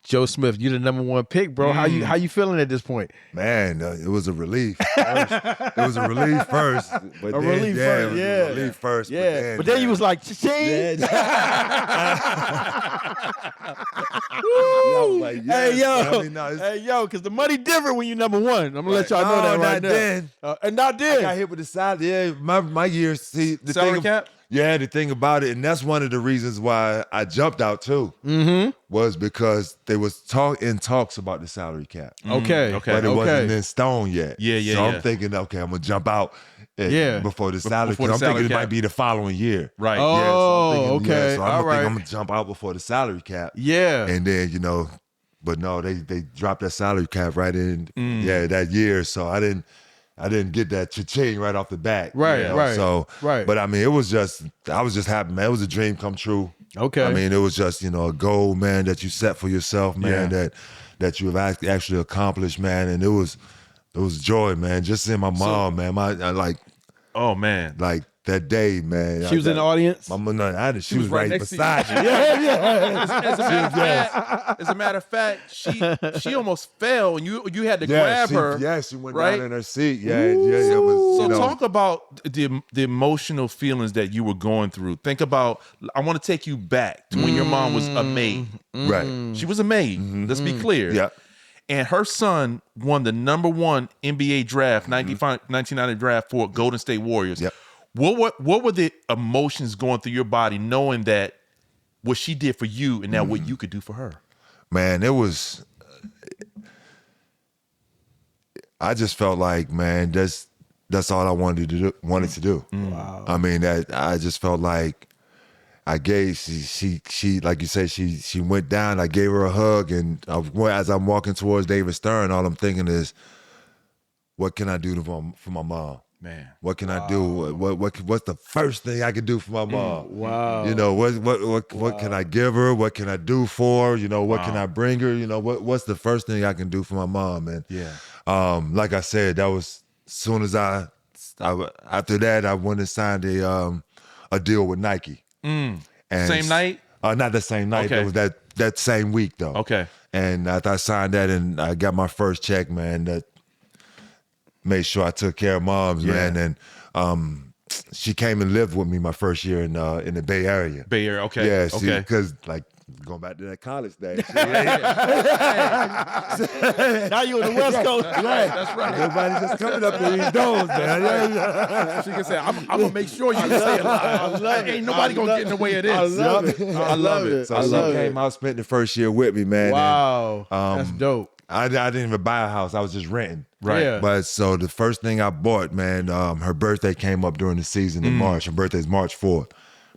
Joe Smith, you the number 1 pick, bro. How you feeling at this point? Man, it was a relief. It was a relief first. But a relief first. Yeah. But then you was like, cha-ching. Like, hey, yo. I mean, because the money different when you number 1. I'm going to let y'all know that right now. Then. And not then. I got hit with the salary. Yeah, my year, see, the salary thing, cap? Yeah, the thing about it, and that's one of the reasons why I jumped out too, was because they was talks about the salary cap. Okay. But it wasn't in stone yet. So I'm thinking, okay, I'm going to jump out before the salary cap. I'm thinking it might be the following year. Right. Oh, yeah, so I'm thinking, okay. so I'm going to jump out before the salary cap. Yeah. And then, but no, they dropped that salary cap right in, that year. So I didn't get that cha-ching right off the bat. Right. So, but I mean, I was just happy, man. It was a dream come true. Okay. I mean, it was just, a goal, man, that you set for yourself, man, that you have actually accomplished, man. And it was joy, man. Just seeing my mom, man. Oh, man. Like, that day, man. She was in the audience? She was right beside you. As a matter of fact, she almost fell, and you had to grab her. Yeah, she went right? down in her seat. Yeah. It was, so talk about the emotional feelings that you were going through. Think about, I want to take you back to when your mom was a maid. Right. She was a maid. Let's be clear. Yeah. And her son won the number 1 NBA draft, 1990 draft for Golden State Warriors. Yep. What were the emotions going through your body knowing that what she did for you and now what you could do for her? Man, it was. I just felt like, man, that's all I wanted to do. Wow. I mean, I just felt like I gave she like you said, she went down. I gave her a hug, and as I'm walking towards David Stern, all I'm thinking is, what can I do for my mom? Man, what can I do? What's the first thing I can do for my mom? Wow. What can I give her? What can I do for her? What can I bring her? What's the first thing I can do for my mom? And like I said, that was as soon as after that I went and signed a deal with Nike. And same night? Not the same night. Okay. It was that same week though. Okay. And after I signed that and I got my first check, man, that made sure I took care of moms, man. And she came and lived with me my first year in the Bay Area. Bay Area, okay. Yeah, okay. because like Going back to that college day. Now you on the West Coast. Right. That's right. Everybody just coming up to these doors, man. She can say, I'm gonna make sure you say it live. Ain't nobody gonna get in the way of this. I love it. I love it. So she came out, spent the first year with me, man. Wow. And, that's dope. I didn't even buy a house. I was just renting. Right. Yeah. But so the first thing I bought, man, her birthday came up during the season in March. Her birthday's March 4th.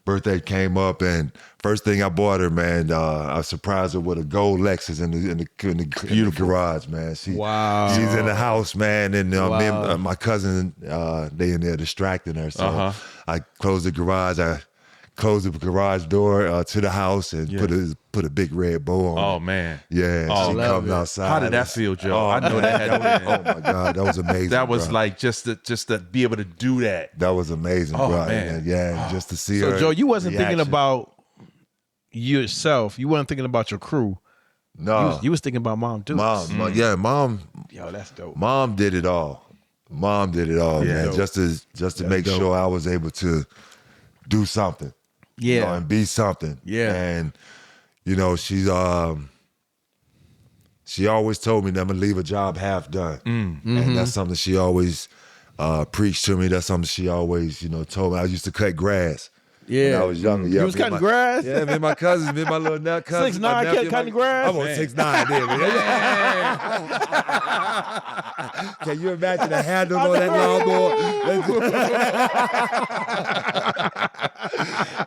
Birthday came up, and first thing I bought her, man, I surprised her with a gold Lexus in the garage, man. She's in the house, man, and me and my cousin, they in there distracting her. So I closed the garage. I closed the garage door to the house and put a big red bow on. Oh man, yeah. She comes outside. How did that feel, Joe? I know that had been. Oh my God, that was amazing. That was like just to be able to do that. That was amazing, bro. Man. And just to see her. So Joe, you wasn't reaction. thinking about yourself. You weren't thinking about your crew. No, you was thinking about Mom too. Mom. Yo, that's dope. Mom did it all. Mom did it all, man. Dope. Just to make sure I was able to do something. Yeah. And be something. Yeah. And she always told me never leave a job half done. And that's something she always preached to me. That's something she always, told me. I used to cut grass. Yeah. When I was younger. Yeah, you was cutting grass? Yeah, me and my cousins, me and my little cousin. 6'9", cutting grass? I'm on 6'9", then, man. Can you imagine the handle on that lawnmower?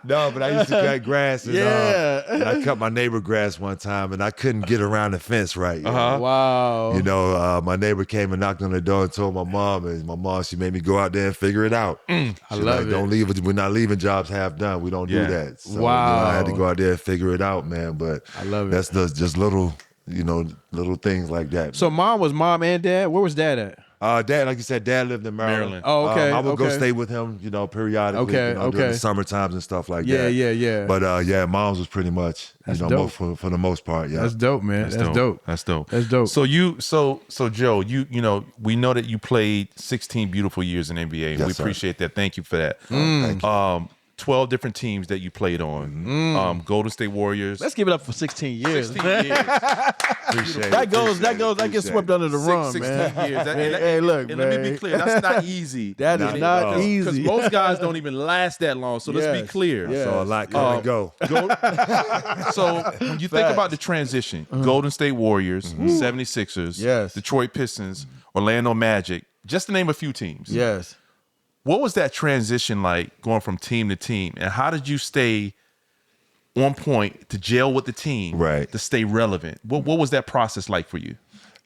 No, but I used to cut grass. And, and I cut my neighbor grass one time, and I couldn't get around the fence right. Wow. My neighbor came and knocked on the door and told my mom, and my mom, she made me go out there and figure it out. I love it. Don't leave it. We're not leaving jobs half done. We don't do that. So, I had to go out there and figure it out, man. But I love it. That's just little, little things like that. So Mom was Mom and Dad? Where was Dad at? Dad, like you said, Dad lived in Maryland. Oh, okay. I would go stay with him, periodically. During the summer times and stuff like that. Yeah. But Mom's was pretty much, for the most part. Yeah, that's dope, man. That's dope. That's dope. That's dope. So so Joe, we know that you played 16 beautiful years in NBA. Yes, We sir. appreciate that. Thank you for that. Thank you. 12 different teams that you played on. Golden State Warriors. Let's give it up for 16 years. 16 years. Appreciate That it. gets swept under the rug, 16 man. years. Hey, look, and man. let me be clear, that's not easy. That is not easy. Because most guys don't even last that long. So let's be clear. Yes. So a lot come and go. So when you think about the transition, Golden State Warriors, 76ers, Yes. Detroit Pistons, Orlando Magic, just to name a few teams. Yes. What was that transition like going from team to team? And how did you stay on point to gel with the team to stay relevant? What was that process like for you?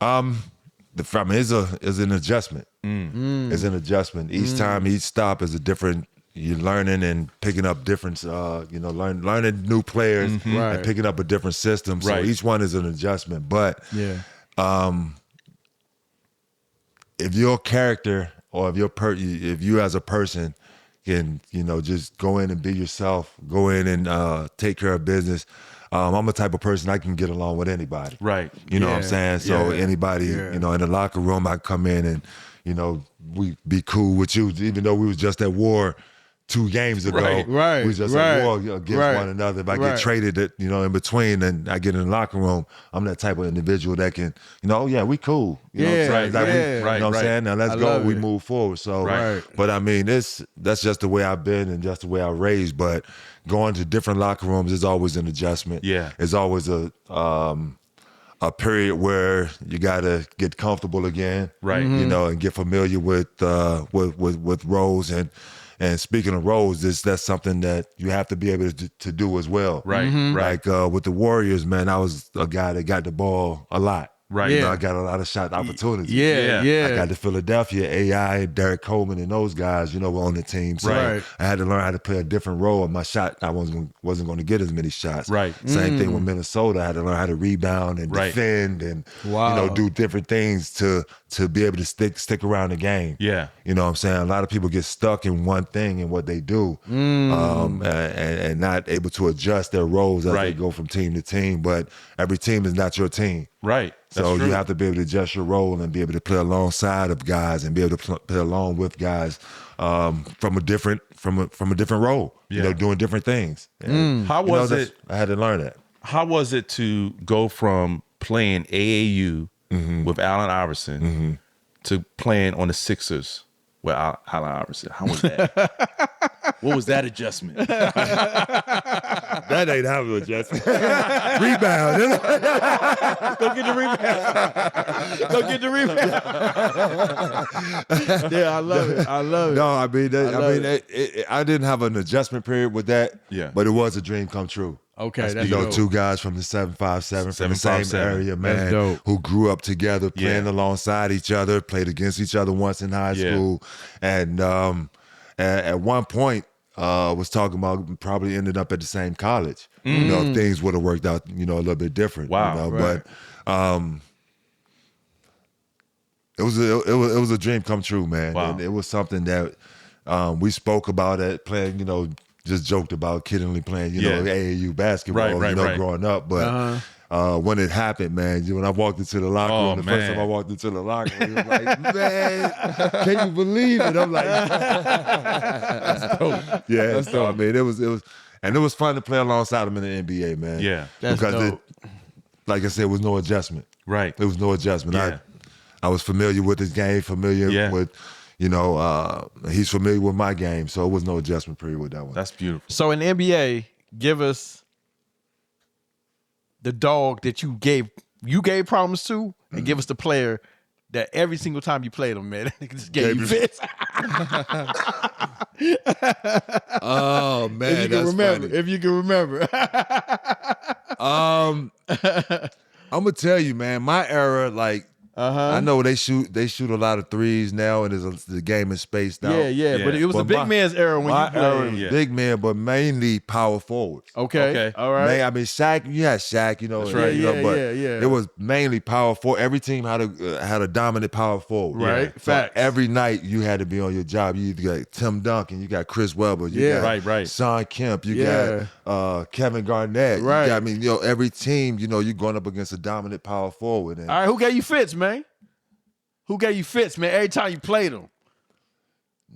Is an adjustment. It's an adjustment. Each time, each stop is a different. You're learning and picking up different, learning new players and picking up a different system. So each one is an adjustment. But if your character or if you as a person can, just go in and be yourself, go in and take care of business. I'm the type of person I can get along with anybody. Right. You know what I'm saying? So anybody, in the locker room, I come in and, we be cool with you, even though we was just at war 2 games ago. Right. We was just at war against one another. If I get traded, in between, and I get in the locker room, I'm that type of individual that can, we cool. You know what I'm saying? You know what I'm saying? Now let's go. We move forward. So, but I mean, that's just the way I've been and just the way I raised. But going to different locker rooms is always an adjustment. Yeah. It's always a period where you gotta get comfortable again, right? And get familiar with roles. And speaking of roles, that's something that you have to be able to do as well, right? Like with the Warriors, man, I was a guy that got the ball a lot. Right. I got a lot of shot opportunities. Yeah. I got to Philadelphia, AI, Derek Coleman, and those guys, were on the team. So I had to learn how to play a different role. And my shot, I wasn't going to get as many shots. Right. Same thing with Minnesota. I had to learn how to rebound and defend and do different things to be able to stick around the game. Yeah. You know what I'm saying? A lot of people get stuck in one thing and what they do, and not able to adjust their roles as they go from team to team. But every team is not your team. Right. So you have to be able to adjust your role and be able to play alongside of guys and be able to play along with guys from a different role. Doing different things. And, How was it? I had to learn that. How was it to go from playing AAU with Allen Iverson to playing on the Sixers with Allen Iverson? How was that? What was that adjustment? That ain't how to adjust. Rebound. Go get the rebound. Go get the rebound. Yeah, I love it. I love it. No, I mean, I didn't have an adjustment period with that. Yeah. But it was a dream come true. Okay, You know, two guys from the 757 from the same 757. area, That's man, dope. who grew up together, playing Yeah. alongside each other, played against each other once in high Yeah. school, and at one point was talking about probably ended up at the same college. You know, if things would have worked out, you know, a little bit different. Wow, you know? right. But it was a dream come true, man. Wow. And it was something that we spoke about at playing, you know, just joked about kiddingly playing, you know, AAU basketball, Right, you know, right. growing up. But when it happened, man, when I walked into the locker room, the first time I walked into the locker room, it was like, man, can you believe it? I'm like, that's dope. Yeah, that's dope. I mean, it was, and it was fun to play alongside him in the NBA, man. Yeah. That's because dope. like I said, it was no adjustment. Right. There was no adjustment. Yeah. I was familiar with his game, familiar with, you know, he's familiar with my game, so it was no adjustment period with that one. That's beautiful. So in the NBA, give us the dog that you gave problems to, and give us the player that every single time you played him, man, just gave you fits. Oh man, If you can remember. If you can remember. I'm gonna tell you, man, my era, like, I know they shoot a lot of threes now, and the game is spaced out. Yeah. But it was the big man's era when you played. Big man, but mainly power forwards. Okay. All right. I mean, Shaq, you had Shaq, you know, That's right. you know, Yeah, but yeah. it was mainly power forward. Every team had a dominant power forward. Right. So Facts. every night you had to be on your job. You got Tim Duncan, you got Chris Webber, you got Right. Sean Kemp, you got Kevin Garnett. Right. You got, I mean, you know, every team, you know, you're going up against a dominant power forward. And All right, who gave you fits, man? Who gave you fits, man? Every time you played them.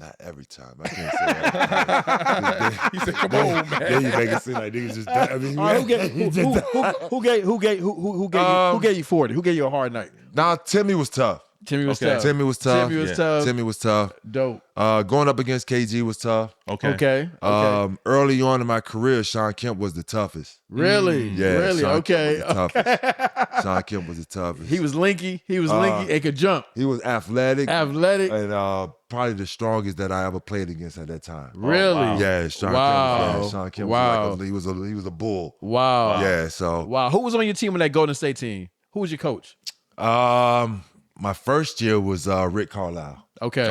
not every time. I can't say that. He said, "Come on, man." Then you make it seem like niggas just. I mean, All right, who gave you 40? Who gave you a hard night? Nah, Timmy was tough. Timmy was tough. Timmy was tough. Timmy was tough. Timmy was tough. Dope. Going up against KG was tough. Okay. Early on in my career, Sean Kemp was the toughest. Really? Yeah. Really? Sean Okay. Kemp was the toughest. Sean Kemp was the toughest. He was linky. He could jump. He was athletic. And Probably the strongest that I ever played against at that time. really? wow. Yeah, Sean Wow. Kemp. Yeah, Sean Kemp Wow. was like he was a bull. Wow. Yeah. So Wow. Who was on your team on that Golden State team? Who was your coach? my first year was Rick Carlisle. Okay.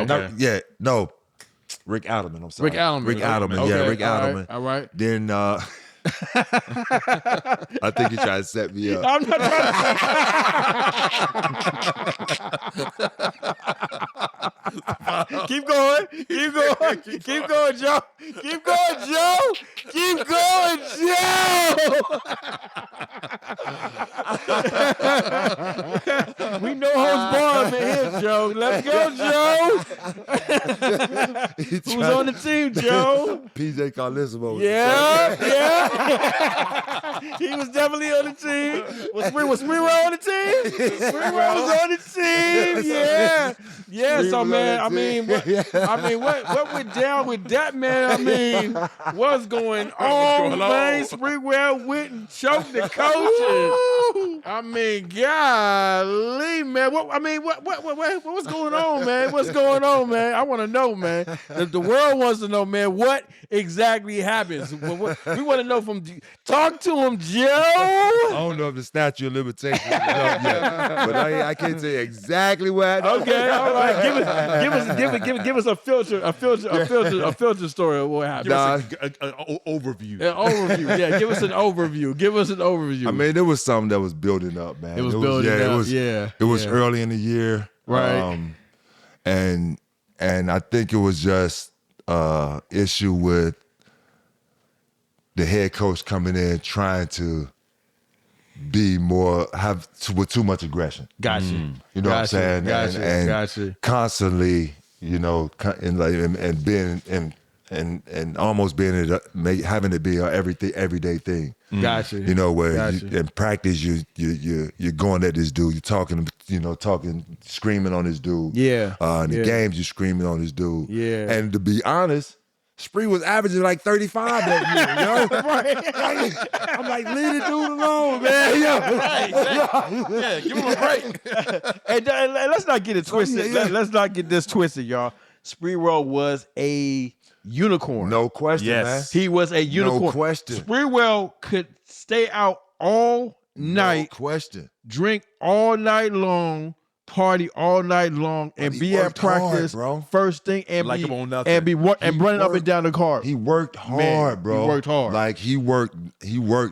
Rick Adelman. I'm sorry. Rick Adelman. Rick Adelman. Okay. Yeah, Rick All right. Adelman. All right. Then I think he tried to set me up. I'm not trying to... Keep going. Keep going. Keep going, Joe. Keep going, Joe. Keep going, Joe. We know who's born in here, Joe. Let's go, Joe. Who's on the team, Joe? PJ Carlissimo. Yeah. He was definitely on the team. Was Springwell on the team? Springwell was on the team. Yeah. So man, I mean, what went down with that, man? I mean, what's going on, man? Springwell went and choked the coaches. I mean, golly, man. What's going on, man? What's going on, man? I want to know, man. The world wants to know, man, what exactly happens. We want to know from. Talk to him, Joe. I don't know if the statute of limitations is up yet, but I can't tell you exactly what. Okay, all right. Give us a filter story of what happened. An overview. An overview. Yeah, give us an overview. I mean, there was something that was building up, man. It was building up. It was early in the year, Right. And I think it was just issue with the head coach coming in trying to be with too much aggression. Gotcha. You know what I'm saying? Gotcha. And constantly, you know, and being in and almost having it be a everyday thing. Gotcha. You know, where Gotcha. in practice you're going at this dude, you're talking, screaming on this dude. Yeah. In the games you're screaming on this dude. Yeah. And to be honest, Spree was averaging like 35 that year, yo. Right. I'm like, leave the dude alone, man. Yo. Right. Yeah, give him a break. And let's not get it twisted. Let's not get this twisted, y'all. Spree Roll was a unicorn. No question, Yes. man. He was a unicorn. No question. Spreewell could stay out all night, No question. drink all night long, party all night long, and he be at worked hard, practice bro. first thing and Like be him on nothing. and running up and down the court. He worked hard, Man, bro. he worked hard. Like he worked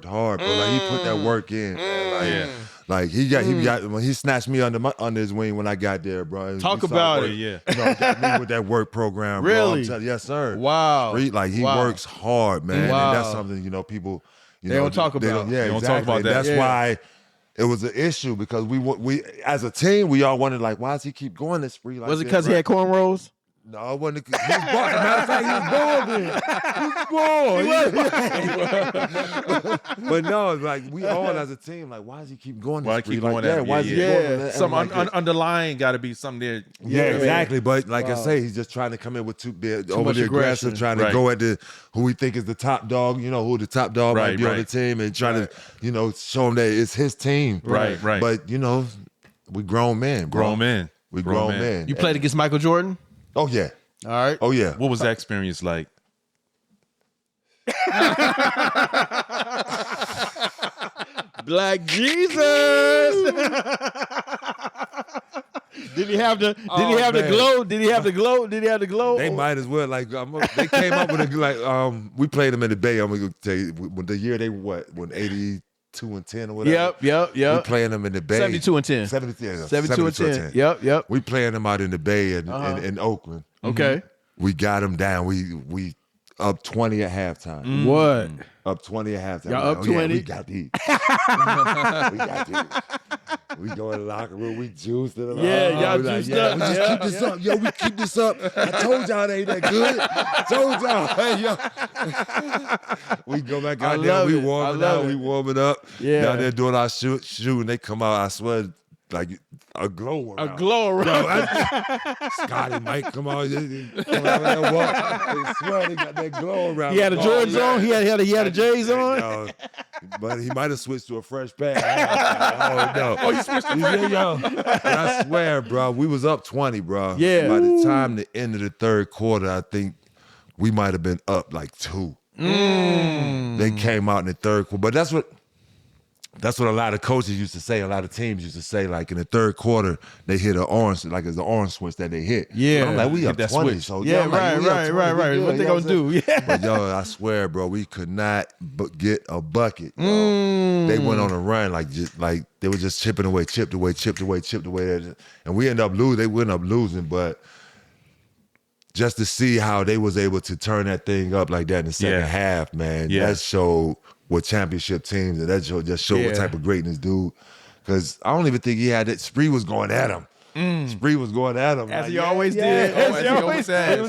hard, bro. Like he put that work in, man. Like he got when he snatched me under his wing when I got there, bro. Talk We saw about work. it. Yeah. You know, got me with that work program, bro. Really? I'm telling you, yes, sir. Wow. Like he Wow. works hard, man. Wow. And that's something, people They don't talk about. Yeah, They don't exactly. talk about that. That's Yeah. why it was an issue because we as a team we all wondered like, why does he keep going this spree like Was it this, because he right? had cornrows? No, it wasn't. He was bald. As a matter of fact, he was bald. But no, it's like we all as a team, like, why does he keep going? Why this keep spree going like at that? him? Why is he Yeah. going? And Some like this? underlying got to be something there. Yeah, exactly. But like I say, he's just trying to come in with overly much aggressive, aggression. trying to Right. go at who we think is the top dog. Who the top dog might Right, be on the right. team, and trying to, show him that it's his team. Right, right. But we grown men, bro. Grown men. We Grown grown men. men. You played against Michael Jordan? Oh yeah. All right. Oh yeah. What was that experience like? Black Jesus. Did he have the man. glow? Did he have the glow? Did he have the glow? They might as well. Like they came up with we played them in the Bay. I'm gonna tell you when the year they when 82-10 or whatever. Yep. We playing them in the Bay. 72-10. 72-10. Yep. We playing them out in the Bay in Oakland. Okay. We got them down. We up 20 at halftime. What? Up 20 at halftime. Y'all up Yeah, 20? we got these. We got these. We go in the locker room. We juiced it. Yeah, y'all we juiced We up. just keep this up. Yo, we keep this up. I told y'all it ain't that good. I told y'all. Hey, yo. We go back out there. love We it. warming I love up. it. We warming up. Yeah. Down there doing our shooting. They come out, I swear, like a glow around. A glow around. Scotty might come out. Come out and walk. I swear they got that glow around. He had a the Jordans ball. on. He had a J's on. No, but he might have switched to a fresh pair. I don't know. Oh, he switched to fresh. But I swear, bro, we was up 20, bro. Yeah. By the time the end of the third quarter, I think we might have been up like 2. They came out in the third quarter, but that's what a lot of coaches used to say. A lot of teams used to say, like in the third quarter, they hit an orange, like it's the orange switch that they hit. Yeah. But I'm like, we up that 20. switch. So Yeah, I'm like, right. we up 20, we good, What they you know gonna do? I'm saying? Yeah. But yo, I swear, bro, we could not get a bucket. Yo. They went on a run, like they were just chipped away, and we end up losing. They went up losing, but just to see how they was able to turn that thing up like that in the second half, man, that showed what championship teams, and that just showed what type of greatness, dude. Because I don't even think he had it. Spree was going at him. Spree was going at him. As like, he always did. As he always did.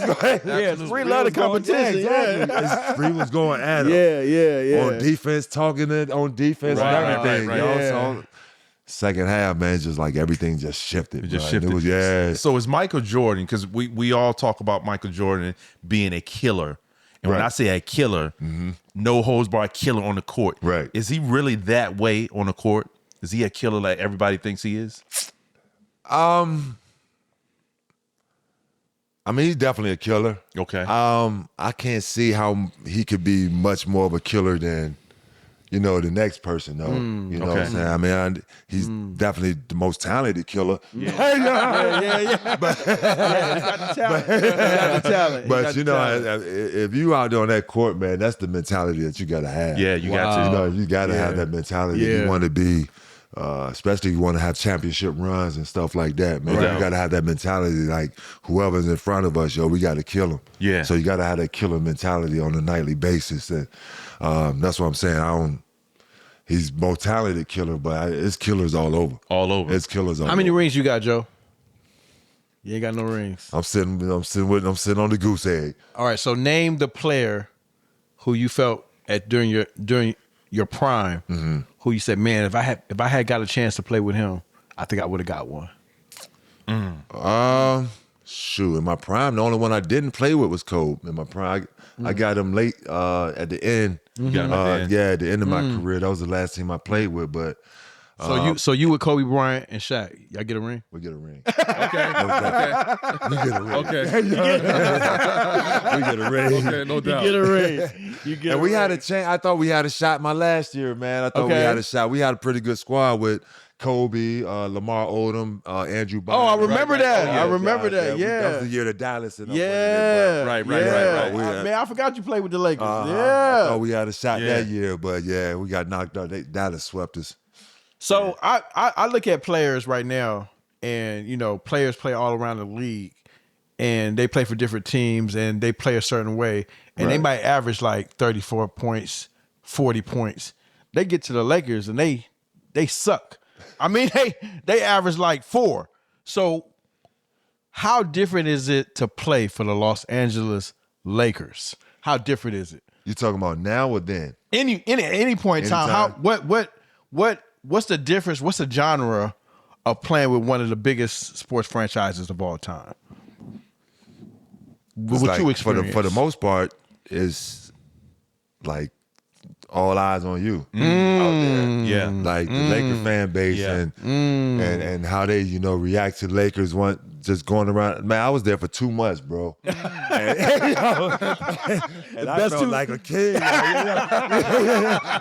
Yeah, Spree love the competition. Yeah. Spree was going at him. Yeah. On defense, talking it on defense and everything. right. Yo. Yeah. So second half, man, it's just like everything just shifted. It just bro. shifted. It was, So is Michael Jordan, because we all talk about Michael Jordan being a killer. And when I say a killer, no holds barred killer on the court. Right. Is he really that way on the court? Is he a killer like everybody thinks he is? I mean, he's definitely a killer. Okay. I can't see how he could be much more of a killer than, the next person, though. You know what I'm saying? I mean, he's definitely the most talented killer. Yeah. But he's got the talent. But if you out there on that court, man, that's the mentality that you gotta have. Yeah, you got to. You gotta have that mentality. Yeah. You want to be, especially you want to have championship runs and stuff like that, man. Right. You gotta have that mentality. Like whoever's in front of us, we gotta kill them. Yeah. So you gotta have that killer mentality on a nightly basis, and that's what I'm saying. He's more talented killer, but it's killers all over. All over. It's killers all over. How many rings you got, Joe? You ain't got no rings. I'm sitting on the goose egg. All right, so name the player who you felt during your prime, who you said, man, if I had got a chance to play with him, I think I would have got one. Shoot, in my prime, the only one I didn't play with was Kobe. In my prime, I got him late at the end. You got him at the end. Yeah, at the end of my career, that was the last team I played with. But So you with Kobe Bryant and Shaq, y'all get a ring? we get a ring. Okay. We get a ring. Okay. We get a ring. Okay, no doubt. Get a ring. You get And we had a chance. I thought we had a shot my last year, man. I thought we had a shot. We had a pretty good squad with Kobe, Lamar Odom, Andrew Bynum. Oh, I remember that. Yeah, I remember that. Yeah. That was the year that Dallas and Yeah. Right. Man, I forgot you played with the Lakers. I Yeah. thought we had a shot that year, but yeah, we got knocked out. Dallas swept us. So I look at players right now, and players play all around the league, and they play for different teams, and they play a certain way, and they might average like 34 points, 40 points. They get to the Lakers and they suck. I mean, they average like 4. So how different is it to play for the Los Angeles Lakers? How different is it? You talking about now or then? Any point in time? Anytime. What's the difference? What's the genre of playing with one of the biggest sports franchises of all time? It's What like, you experience? for the most part, is like all eyes on you out there. Yeah. Like the Laker fan base and how they, react to Lakers just going around. Man, I was there for 2 months, bro. and I felt like a king.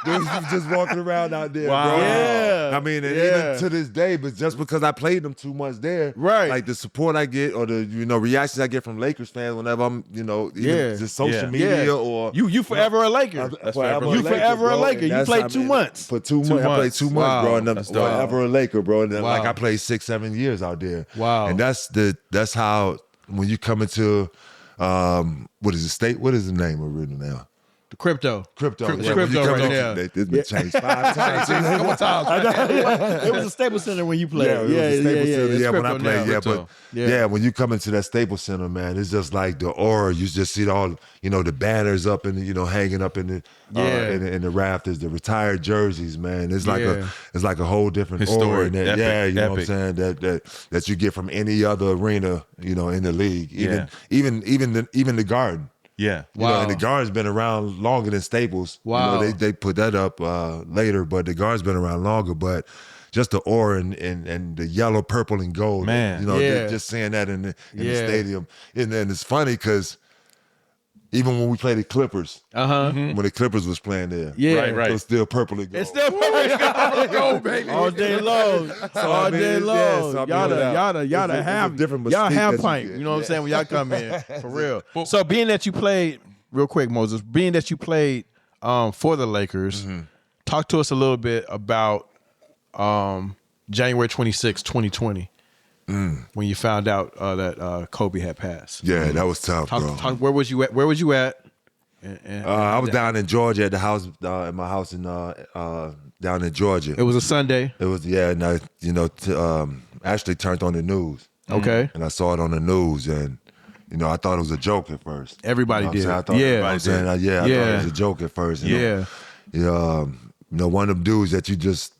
Dude, just walking around out there, bro. Yeah. I mean, and even to this day, but just because I played them 2 months there, Right. like the support I get or the reactions I get from Lakers fans whenever I'm, even just social media or you forever a Laker. You forever a Laker. You played 2 months. For 2 months. I played 2 months, Wow. bro. And I'm That's dope. forever a Laker, bro. And then, Wow. like I played 6-7 years out there. Wow. And that's how when you come into what is the state? What is the name of it now? The crypto. Crypto. Crypto when you come right in, now. It's been changed 5 times. Couple times. It was a Staples Center when you played. Yeah, it was the Staples Center. It's Yeah, when I crypto played, now. yeah, Crypto. but when you come into that Staples Center, man, it's just like the aura. You just see all, the banners up and hanging up in the in the rafters, the retired jerseys, man. It's like a whole different Historic, aura in that. epic, Yeah, you know what I'm epic. saying? That you get from any other arena, in the league. Even the Garden. Yeah. And the Garden's been around longer than Staples. Wow. They put that up later, but the Garden's been around longer. But just the aura and the yellow, purple, and gold. Man. Just seeing that in the stadium. And then it's funny because even when we played the Clippers, when the Clippers was playing there, Right. it was still purple and gold. It's still go, baby. All day long. All day long. Y'all have pint. You know what I'm saying? When y'all come in. For real. So being that you played, real quick, Moses, being that you played for the Lakers, talk to us a little bit about January 26, 2020. When you found out that Kobe had passed. Yeah, that was tough, bro. Where was you at? I was down in Georgia at the house, at my house in down in Georgia. It was a Sunday. It was, and I, actually turned on the news. Okay. And I saw it on the news, and I thought it was a joke at first. Everybody You know did. what I'm saying? I thought, Yeah. I thought it was a joke at first. Yeah. One of them dudes that you just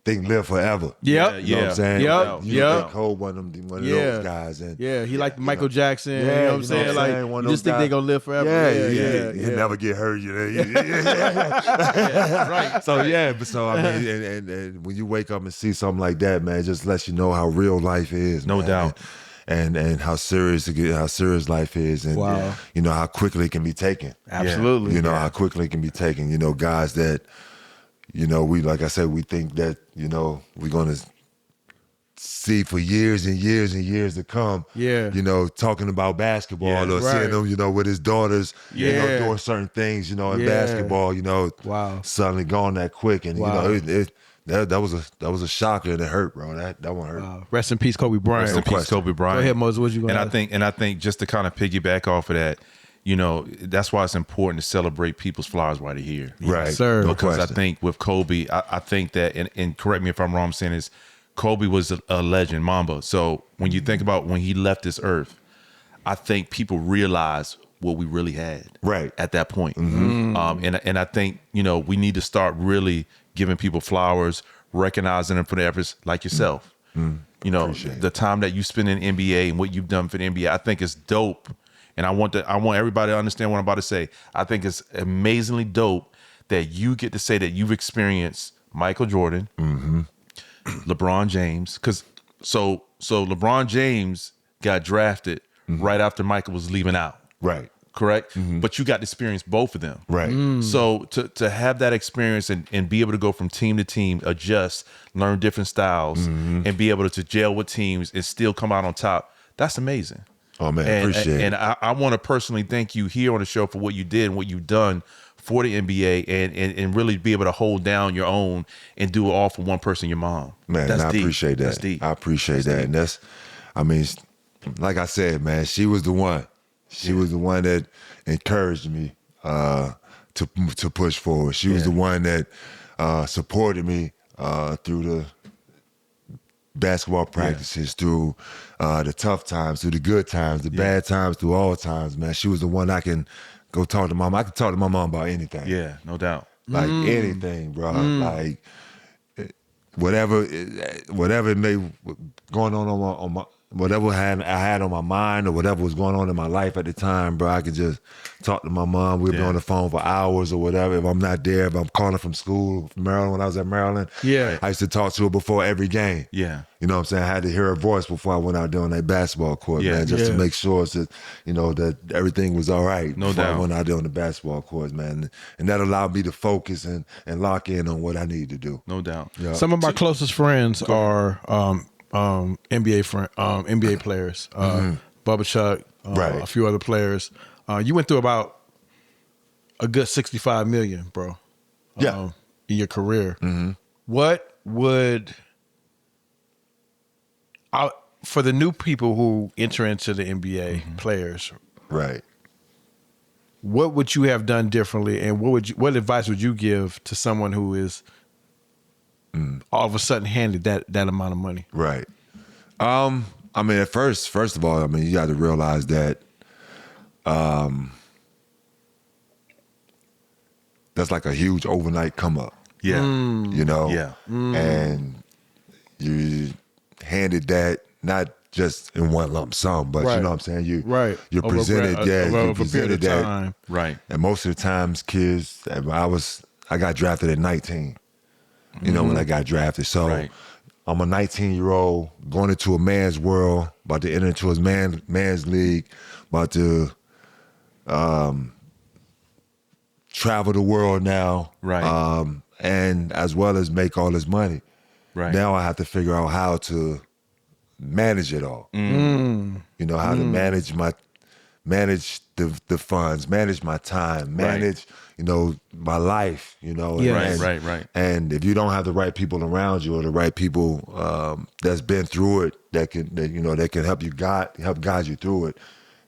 think live forever. Yep. You know what I'm saying? Yep. You think Cole one of those guys. And he like Michael Jackson. Yeah, you know what I'm saying? One Like, of you those just think guys. they're going to live forever. He never get hurt. Right. So I mean, and when you wake up and see something like that, man, it just lets you know how real life is. No man. doubt. And how serious life is, and how quickly it can be taken. Absolutely. How quickly it can be taken. Guys that we, like I said, we think that we're gonna see for years and years and years to come. Yeah. Talking about basketball or seeing them, with his daughters, doing certain things, in basketball, Wow. suddenly gone that quick, and Wow. that was a shocker, and it hurt, bro. That one hurt. Rest in peace, Kobe Bryant. Rest in peace, Kobe Bryant. Go ahead, Moses. What you going to And I think just to kind of piggyback off of that, that's why it's important to celebrate people's flowers while they're here. Right, sir. No Because question. I think with Kobe, I think that, and correct me if I'm wrong, I'm saying is Kobe was a legend, Mamba. So when you think about when he left this earth, I think people realize what we really had at that point. And I think, we need to start really giving people flowers, recognizing them for their efforts, like yourself. The time that you spend in NBA and what you've done for the NBA, I think is dope. And I want everybody to understand what I'm about to say. I think it's amazingly dope that you get to say that you've experienced Michael Jordan, LeBron James, so LeBron James got drafted right after Michael was leaving out. Right. Correct? But you got to experience both of them. Right. So to have that experience and be able to go from team to team, adjust, learn different styles, and be able to gel with teams and still come out on top, that's amazing. Oh, man, appreciate it. And I want to personally thank you here on the show for what you did and what you've done for the NBA and really be able to hold down your own and do it all for one person, your mom. Man, that's I deep. appreciate that. That's deep. I appreciate that. Deep. And like I said, man, she was the one. She was the one that encouraged me to push forward. She was the one that supported me through the basketball practices, through the tough times, through the good times, the bad times, through all times, man. She was the one I can go talk to mom. I can talk to my mom about anything. Yeah, no doubt. Like anything, bro. Like whatever it may going on my whatever I had on my mind or whatever was going on in my life at the time, bro. I could just talk to my mom. We'd be on the phone for hours or whatever. If I'm not there, if I'm calling from school, from Maryland, when I was at Maryland, I used to talk to her before every game. Yeah. You know what I'm saying? I had to hear her voice before I went out there on that basketball court, man, just to make sure that, that everything was all right before I went out there on the basketball court, man. And that allowed me to focus and lock in on what I need to do. No doubt. Yeah. Some of my closest friends are NBA players. Bubba Chuck, a few other players. You went through about a good 65 million, bro. In your career. What would for the new people who enter into the NBA players, what would you have done differently, and what advice would you give to someone who is all of a sudden handed that amount of money? Right. At first of all, you got to realize that that's like a huge overnight come up. Yeah. And you handed that not just in one lump sum, but you know what I'm saying? You're presented, you're presented that. Time. Right. And most of the times, kids, I got drafted at 19, when I got drafted. So I'm a 19-year-old going into a man's world, about to enter into his man's league, about to travel the world now, and as well as make all this money. Right. Now I have to figure out how to manage it all. How to manage the funds, manage my time, manage my life. Right. And if you don't have the right people around you or the right people that's been through it that can help guide you through it,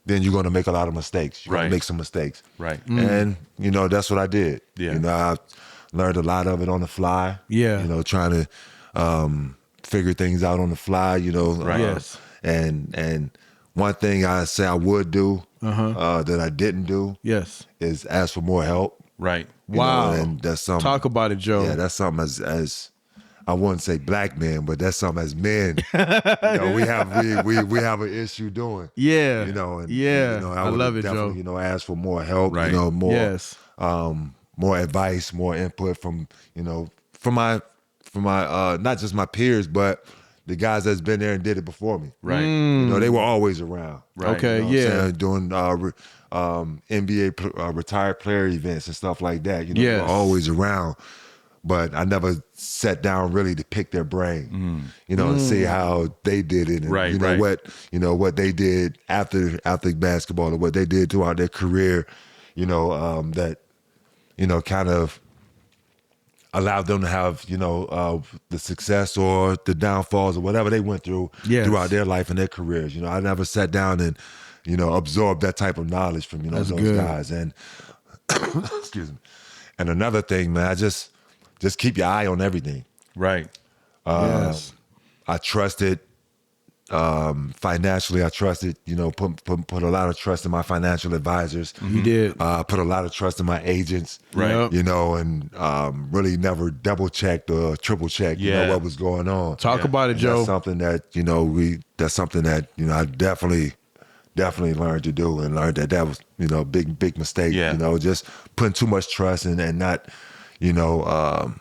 then you're going to make a lot of mistakes. You're going to make some mistakes. Right. And that's what I did. Yeah. I learned a lot of it on the fly. Yeah. Trying to figure things out on the fly. Yes. And one thing I say I would do that I didn't do is ask for more help. Right. Wow. And that's something. Talk about it, Joe. Yeah, that's something as I wouldn't say black men, but that's something as men. We have an issue doing. Yeah. I love it, Joe. Ask for more help. Right. More advice, more input from my not just my peers, but the guys that's been there and did it before me. Right. They were always around. Right. Okay. Doing NBA retired player events and stuff like that. They were always around. But I never sat down really to pick their brain, and see how they did it, and what they did after basketball, or what they did throughout their career, that kind of allowed them to have the success or the downfalls or whatever they went through throughout their life and their careers. I never sat down and absorbed that type of knowledge from those guys. And excuse me. And another thing, man, just keep your eye on everything. Right. A I trusted. Financially, I trusted, put a lot of trust in my financial advisors. You did. Put a lot of trust in my agents, Right. And really never double checked or triple checked, what was going on. Talk about it, And Joe. That's something that, that's something that, I definitely learned to do, and learned that was, big mistake, just putting too much trust and not, and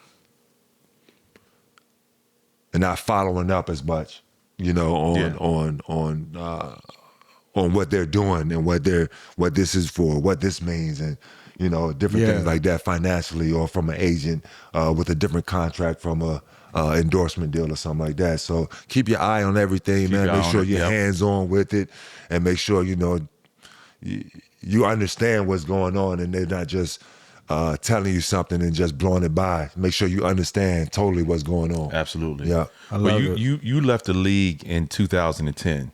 not following up as much. On what they're doing and what this is for, what this means, and different things like that financially, or from an agent with a different contract from a endorsement deal or something like that. So keep your eye on everything, man. Make sure you're hands on with it, and make sure you understand what's going on, and they're not just telling you something and just blowing it by. Make sure you understand totally what's going on. Absolutely. Yeah. I love it. You left the league in 2010.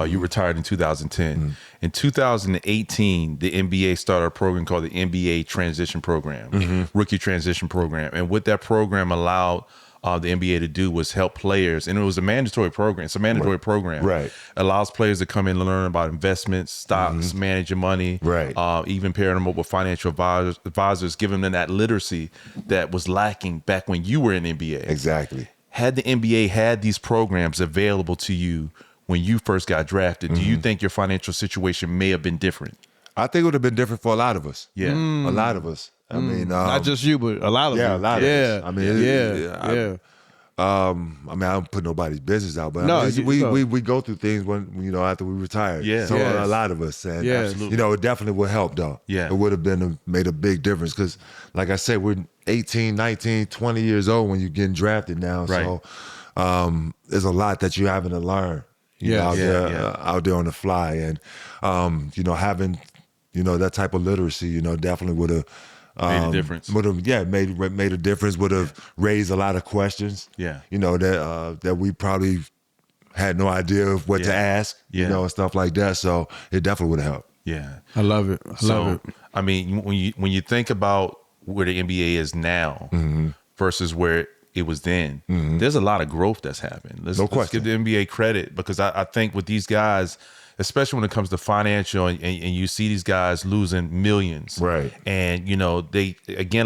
You retired in 2010. Mm-hmm. In 2018, the NBA started a program called the NBA Transition Program, Rookie Transition Program. And what that program allowed the NBA to do was help players, and it was a mandatory program. It's a mandatory program. Right. Allows players to come in and learn about investments, stocks, managing money. Right. Even pairing them up with financial advisors, giving them that literacy that was lacking back when you were in the NBA. Exactly. Had the NBA had these programs available to you when you first got drafted, do you think your financial situation may have been different? I think it would have been different for a lot of us. Yeah. A lot of us. I mean, not just you, but a lot of yeah, you. a lot of us. I mean, yeah. I don't put nobody's business out, but No, I mean, no. we go through things when after we retired. Yeah. So Yes. a lot of us, and Yes. Absolutely. it definitely would help though. Yeah. It would have made a big difference, because, like I said, we're 18, 19, 20 years old when you're getting drafted now. Right. So there's a lot that you're having to learn. Out there on the fly, and having that type of literacy, definitely would have. Made a difference. Would have made a difference. Would have raised a lot of questions. Yeah. That we probably had no idea of what to ask. Yeah. And stuff like that. So it definitely would have helped. Yeah. I love it. I love it. I mean, when you think about where the NBA is now versus where it was then, there's a lot of growth that's happened. Let's give the NBA credit, because I think with these guys, especially when it comes to financial, and you see these guys losing millions. Right. And, a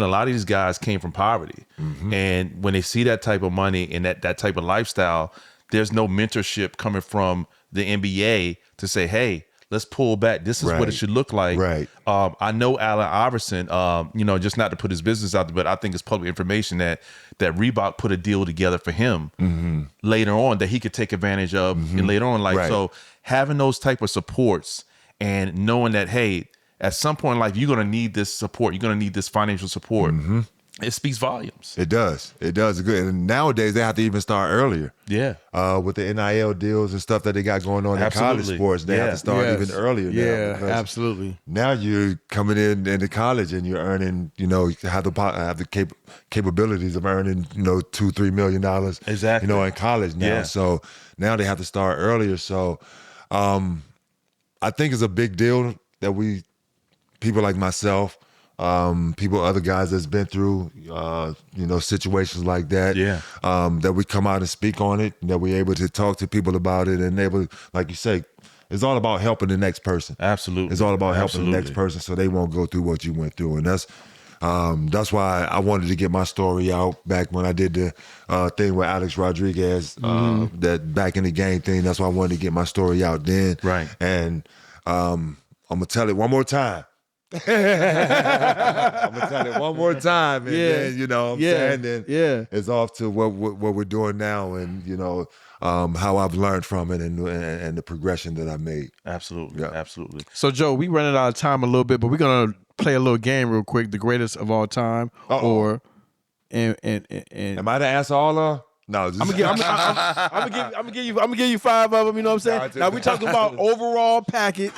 lot of these guys came from poverty. And when they see that type of money and that type of lifestyle, there's no mentorship coming from the NBA to say, hey, let's pull back. This is what it should look like. Right. I know Allen Iverson, just not to put his business out there, but I think it's public information that Reebok put a deal together for him later on that he could take advantage of and later on. So having those type of supports and knowing that, hey, at some point in life, you're going to need this support. You're going to need this financial support. It speaks volumes. It does. It does. It's good. And nowadays they have to even start earlier. Yeah. With the NIL deals and stuff that they got going on in college sports, they have to start even earlier now. Yeah, because absolutely. Now you're coming into college and you're earning, have the capabilities of earning, $2-3 million. Exactly. In college now. Yeah. So now they have to start earlier. So I think it's a big deal that people like myself, other guys that's been through, situations like that. Yeah. That we come out and speak on it, that we're able to talk to people about it, and able, like you say, it's all about helping the next person. Absolutely. It's all about helping the next person so they won't go through what you went through. And that's why I wanted to get my story out back when I did the thing with Alex Rodriguez, that back in the game thing. That's why I wanted to get my story out then. Right. And I'm going to tell it one more time. I'm gonna tell it one more time, and then saying, it's off to what we're doing now, and how I've learned from it, and the progression that I made. Absolutely, absolutely. So Joe, we running out of time a little bit, but we're gonna play a little game real quick. The greatest of all time, or and am I to answer all of? No, just... I'm gonna give you 5 of them. You know what I'm saying? Now we talking about overall package.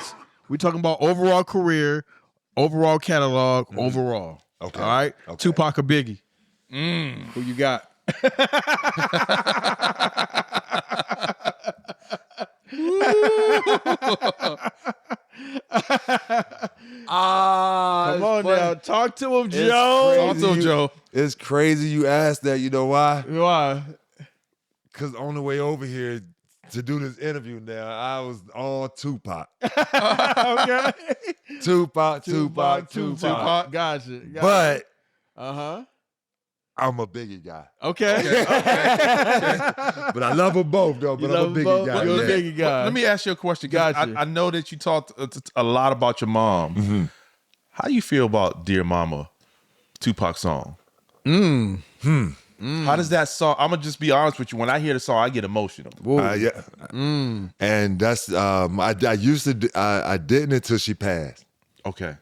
We talking about overall career. Overall catalog, overall. Okay. All right. Okay. Tupac or Biggie? Who you got? Come on now. Talk to him, Joe. Talk to him, Joe. It's crazy you asked that. You know why? Why? because on the way over here to do this interview now, I was all Tupac. Okay. Tupac. Gotcha. But Uh-huh. I'm a Biggie guy. Okay. But I love them both, though. But I'm a Biggie guy. You're a Yeah. Biggie guy. Let me ask you a question. Gotcha. I know that you talked a lot about your mom. Mm-hmm. How do you feel about Dear Mama, Tupac song? How does that song? I'm gonna just be honest with you. When I hear the song, I get emotional. Yeah. And that's I used to I didn't until she passed. Okay.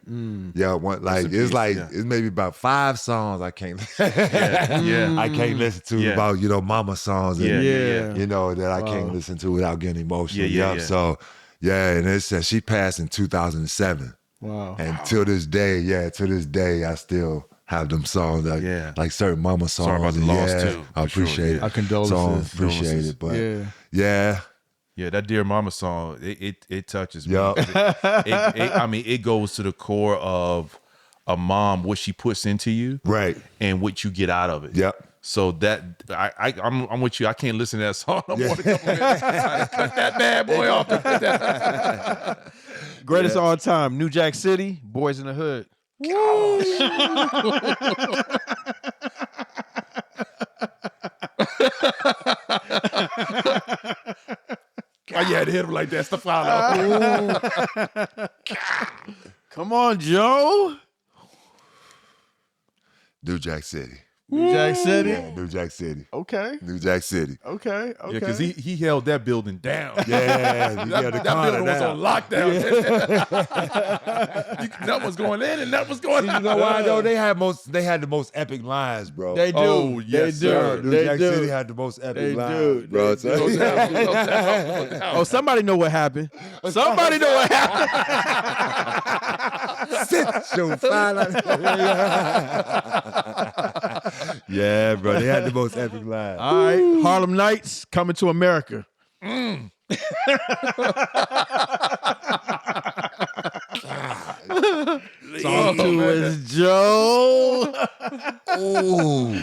Yeah, it's it's maybe about 5 songs I can't I can't listen to about mama songs and that I can't listen to without getting emotional. Yeah. So and it said she passed in 2007. Wow. And to this day I still have them songs like certain mama songs. Sorry about the loss too. I appreciate it. Our condolences. Appreciate it. But Yeah, that Dear Mama song, it touches me. Yup. I mean, it goes to the core of a mom, what she puts into you, Right. and what you get out of it. Yep. So that I'm with you. I can't listen to that song no more than a couple minutes. Cut that bad boy off. Greatest of all time, New Jack City, Boys in the Hood. Why you had to hit him like that, Stefano? Come on, Joe. New Jack City. New Jack City. Yeah, New Jack City. Okay. New Jack City. Okay. Yeah, because he held that building down. Yeah, that building was on lockdown. That was going in and that was going out. You know why though? They had the most epic lines, bro. They do. Oh, yes, they do. sir. New Jack City had the most epic lines, bro. Oh, somebody know what happened. Somebody know what happened. Yeah, bro. They had the most epic lines. All right. Harlem Nights, Coming to America. Song 2 is Joe. Ooh.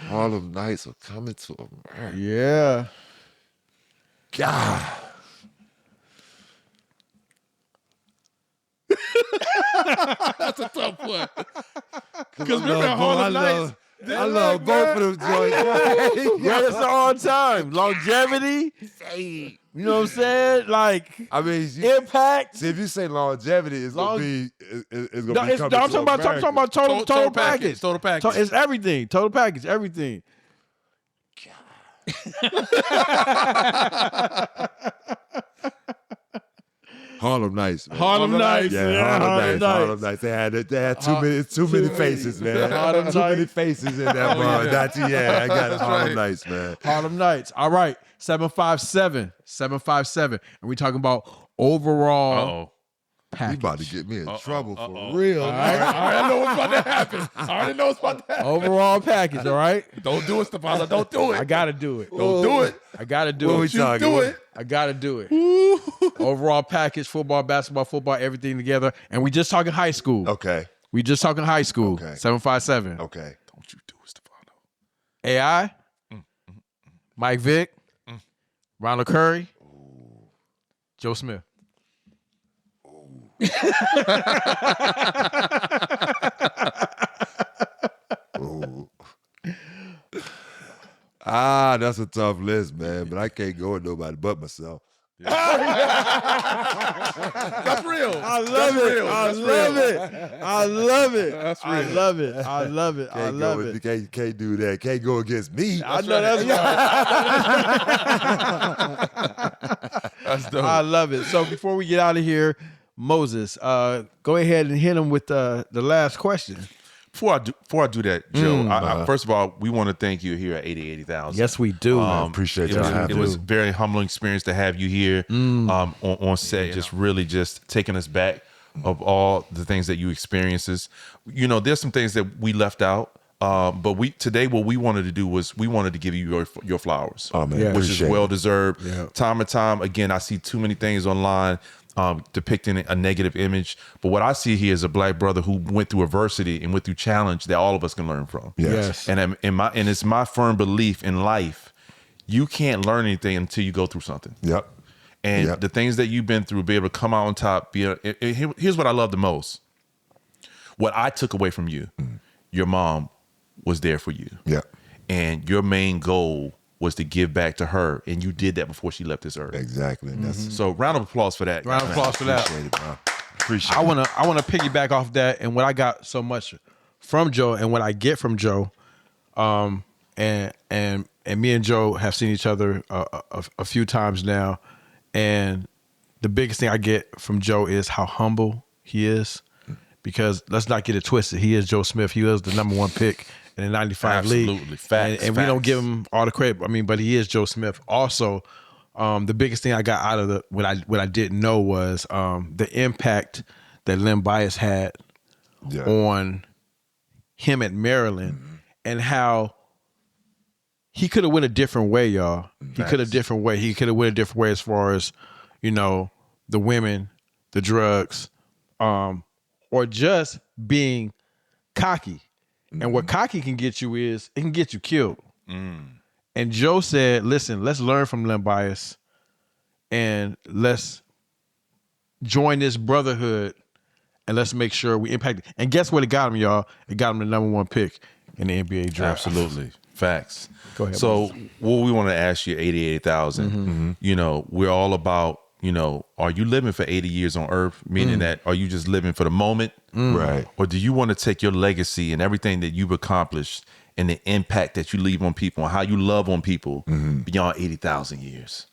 Harlem Nights are coming to America. Yeah. God. That's a tough one. Because remember Harlem Nights? I love both of them joints. Greatest of all time. Longevity. You know what I'm saying? Like, I mean, impact. See, if you say longevity, it's gonna be it's gonna No, be I'm coming talking about total package. Total package. It's everything. Total package. Everything. Harlem Nights, man. Harlem Nights. Yeah, Harlem Nights. They had too many faces, man. Too many faces in that bar. I got it. Harlem Nights, man. Harlem Nights. All right. 757. And we talking about overall package. You about to get me in trouble for real. All right, I know what's about to happen. I already know what's about to happen. Overall package, all right? Don't do it, Stefano. Don't do it. I got to do it. Don't do it. I got to do What it. we talking do about? it. I got to do it. Overall package, football, basketball, everything together. And we just talking high school. Okay. We just talking high school. Okay. 757. Okay. Don't you do it, Stefano. AI. Mike Vick. Ronald Curry. Joe Smith. That's a tough list, man. But I can't go with nobody but myself. That's real. I love it. I love it. I love it. That's real. I love it. I love it. I love it. You can't do that. Can't go against me. I know that's right. That's dope. I love it. So before we get out of here, Moses, go ahead and hit him with the last question. Before I do that, Joe, I first of all, we want to thank you here at 80,000. Yes, we do. Appreciate y'all. It was a very humbling experience to have you here on set, just really just taking us back of all the things that you experiences. You know, there's some things that we left out. But today what we wanted to do was we wanted to give you your flowers, Oh man, which is appreciate well it. deserved. Yeah. Time and time again, I see too many things online depicting a negative image. But what I see here is a black brother who went through adversity and went through challenge that all of us can learn from. Yes. And it's my firm belief in life, you can't learn anything until you go through something. Yep. And the things that you've been through, be able to come out on top. Here's what I love the most. What I took away from you, your mom was there for you. Yeah. And your main goal was to give back to her, and you did that before she left this earth. Exactly. So round of applause for that. Round of applause for that. Appreciate it, bro. Appreciate I it. wanna piggyback off that, and what I got so much from Joe, and what I get from Joe, and me and Joe have seen each other a few times now, and the biggest thing I get from Joe is how humble he is, because let's not get it twisted. He is Joe Smith. He was the #1 pick in the '95 league. Absolutely, facts. And we don't give him all the credit. I mean, but he is Joe Smith. Also, the biggest thing I got out of what I didn't know was the impact that Len Bias had on him at Maryland, and how he could have went a different way, y'all. He could have different way. He could have went a different way as far as, the women, the drugs, or just being cocky. And what cocky can get you is it can get you killed. And Joe said, listen, let's learn from Len Bias and let's join this brotherhood and let's make sure we impact it. And guess what it got him, y'all? It got him the #1 pick in the NBA draft. Absolutely. Facts. Go ahead. So what we want to ask you, 88,000, we're all about, are you living for 80 years on earth? Meaning that, are you just living for the moment? Right. Or do you want to take your legacy and everything that you've accomplished and the impact that you leave on people and how you love on people beyond 80,000 years?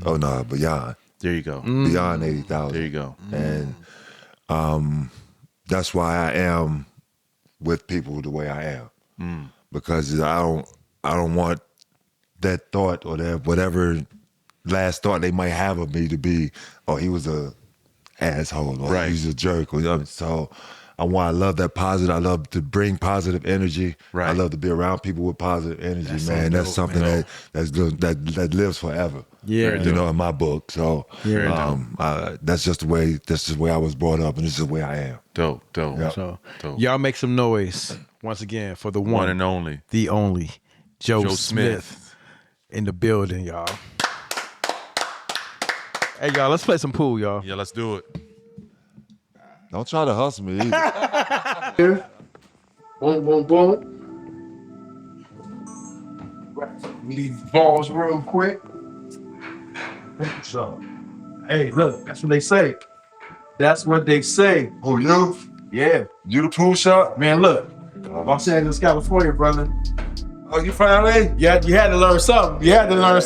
Oh, no, beyond. There you go. Beyond 80,000. There you go. And that's why I am with people the way I am. Because I don't want that thought or that whatever last thought they might have of me to be, oh, he was a asshole or he's a jerk. Or, so I love that positive. I love to bring positive energy. Right. I love to be around people with positive energy, man. That's something that's good, that lives forever. Yeah. In my book. So that's just the way I was brought up, and this is the way I am. Dope. Yep. So y'all make some noise once again for the one and only, the only Joe Smith Smith in the building, y'all. Hey, y'all, let's play some pool, y'all. Yeah, let's do it. Don't try to hustle me either. Here. Boom, boom, boom. Leave balls real quick. So, hey, look, that's what they say. That's what they say. Who, you? Yeah. You the pool shot? Man, look. Los Angeles, California, brother. Oh, you from LA? Yeah, you had to learn something. You had to learn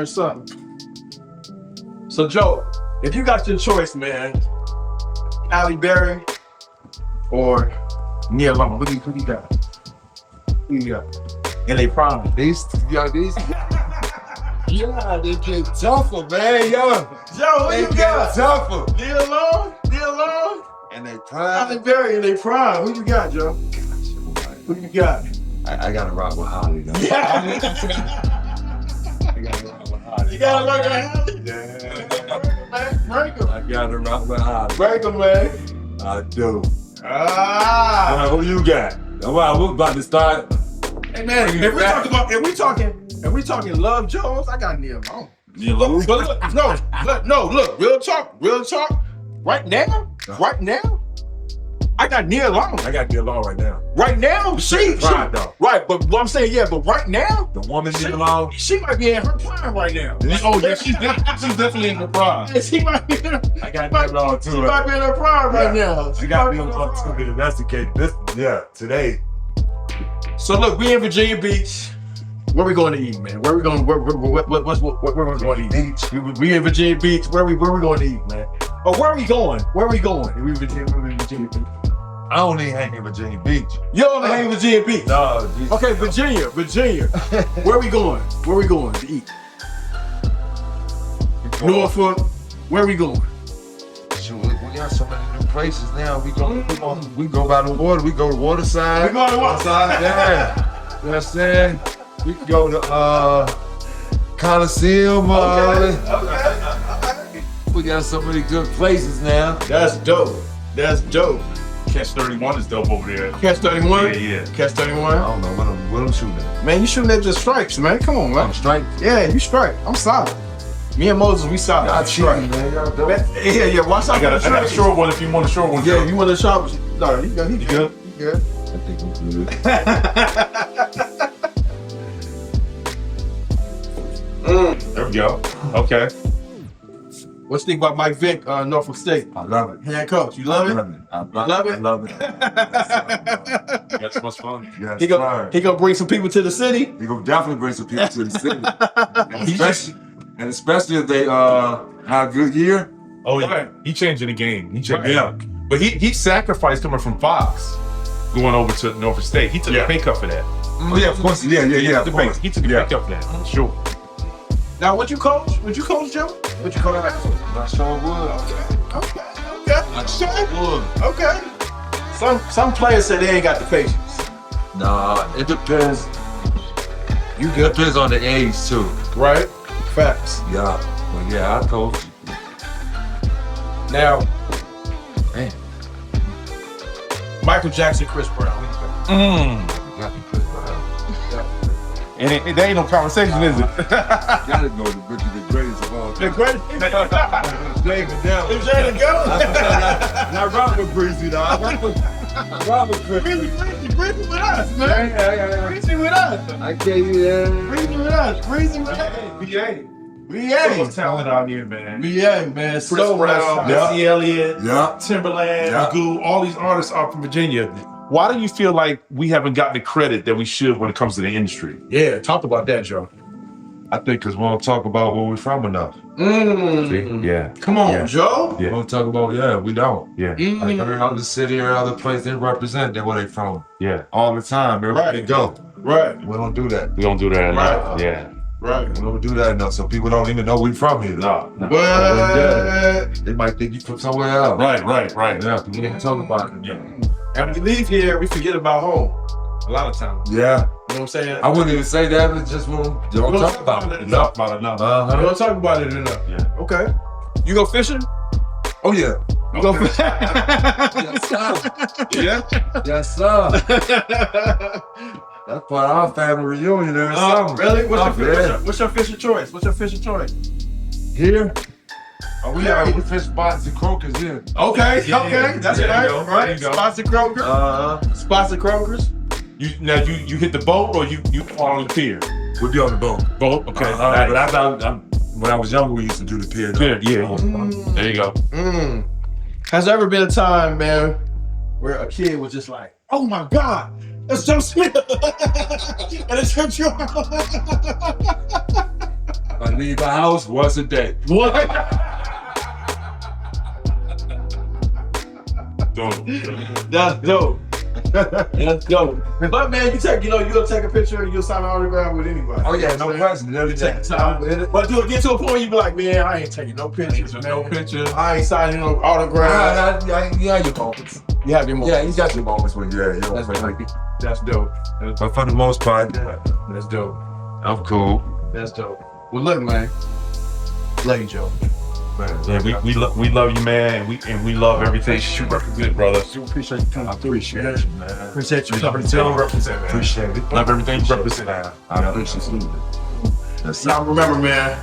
something. So, Joe, if you got your choice, man, Halle Berry or Nia Long, who you got? Who you got? And they prime. These. Yeah, they get tougher, man. Yo, Joe, they get tougher. Nia Long? And they prime. Halle Berry and they prime. Who you got, Joe? Who you got? I gotta rock with Holly, though. You gotta look at Halle. Yeah. Break him. I gotta rock with Holly. Break him, man. I do. Ah. Who you got? Wow, we're about to start. Hey, man, if we talking Love Jones, I got Nia Long. You lose? But look, real talk. Right now, I got Nia Long. I got Nia Long right now. Right now, she prime, though. Right, but what I'm saying, but right now, The woman Nia Long. she might be in her prime right now. Oh, yeah, she's definitely in the prime. And she might be in her, I got Nia Long too. she might be in her prime right now. I got Nia Long too. That's the case. Today. So look, we in Virginia Beach. Where we going to eat, man? Where we going? Where we going to eat? We in Virginia Beach. Where we going to eat, man? Oh, where are we going? We in Virginia Beach. I don't even hang in Virginia Beach. You don't hang in Virginia Beach? No, Jesus. Okay, Virginia. Where we going? Where we going to eat? Norfolk. Where we going? Shoot, we got so many new places now. We go by the water. We go to Waterside. We go to Waterside. Yeah. You know what I'm saying? We can go to Coliseum. Okay. We got so many good places now. That's dope. That's dope. Catch 31 is dope over there. Catch 31? Yeah. Catch 31? I don't know what I'm shooting at. Man, you shooting at just stripes, man. Come on, man. I'm straight. Yeah, you strike. I'm solid. Me and Moses, we solid. Y'all cheating, man. Y'all dope. Yeah, watch out. I got a short one if you want a short one. Yeah, you want a shot? No, he good. He good. He good. I think I'm good. There we go. Okay. What you think about Mike Vick, Norfolk State? I love it. Head coach, you love it? I love it? I love it. That's much fun. Yes, He gonna bring some people to the city. He gonna definitely bring some people to the city. And especially if they have a good year. Oh yeah, he changing the game. He changed. Yeah. But he sacrificed coming from Fox, going over to Norfolk State. He took a pay cut for that. Oh, yeah, of course. Yeah. He took a pay cut for that. Sure. Now, would you coach? Would you coach, Joe? Would you coach? I sure would. Okay. Some players say they ain't got the patience. Nah, it depends. You good? It depends on the age too. Right? Facts. Yeah. Well, yeah, I coach. Now, Man. Michael Jackson, Chris Brown. Got to put And there ain't no conversation, is it? Gotta go to the greatest of all time. The greatest. David Dell. Is there to go? Not Robert Breezy, dog. Robert Breezy. Breezy with us, man. Breezy with us. I gave you that. Breezy with us. Breezy with us. BA. Talent out here, man. BA, man. Chris Brown, Missy Elliott, Yeah. Timberland, Yeah. Magoo, all these artists are from Virginia. Why do you feel like we haven't gotten the credit that we should when it comes to the industry? Yeah, talk about that, Joe. I think because we don't talk about where we're from enough. Yeah. Come on, Joe. We don't talk about, we don't. Yeah. Like every other city or other place, they represent where they from. Yeah. All the time, everywhere they go. Right. We don't do that. We don't do that enough. Right. Yeah. Right. We don't do that enough, so people don't even know we from here. No. What? They might think you from somewhere else. Right. Yeah, we don't talk about it. Yeah. And when we leave here, we forget about home. A lot of times. Yeah. You know what I'm saying? I wouldn't even say that, but just don't talk about it. Enough about enough. We don't talk about it enough. Yeah. Okay. You go fishing? Oh, yeah. You go fishing? Yes, sir. Yeah. Yes, sir. That's part of our family reunion every summer. Really? What's your fishing choice? Here? Oh, we fish spots and croakers here. Okay. That's There you go. right. There you go. Spots and Kroger. Spots and Krogers. You hit the boat or you on the pier? We'd be on the boat. Boat. Okay. But when I was younger, we used to do the pier. Pier. Yeah. There you go. Has there ever been a time, man, where a kid was just like, "Oh my God, that's Joe Smith," and it's hurt you? I leave the house once a day. What? That's dope. That's dope. But man, you'll take a picture, you'll sign an autograph with anybody. Oh yeah, no question. Every Take time. But do it get to a point you be like, man, I ain't taking no pictures, man. No picture. I ain't signing no autograph. You have your moments. You have your moment. Yeah, you got your moments when you're That's dope. But for the most part, That's dope. I'm cool. That's dope. Well, look, man. Love you, Joe. Yeah, we love you, man, and we love everything you represent, brother. Appreciate you coming. I appreciate you, man. Appreciate you coming. Represent, man. Appreciate it. Love everything you represent. I appreciate it. Now remember, man,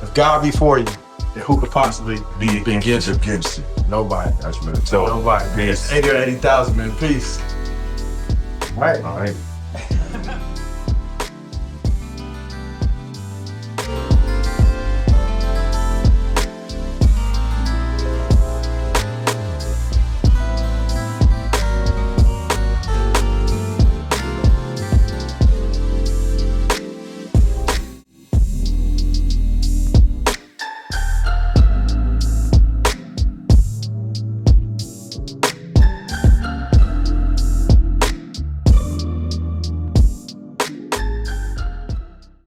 if God be for you, then who could possibly be against you? Against you. Nobody. That's really tough. Nobody. Yes. 80,000, man. Peace. All right.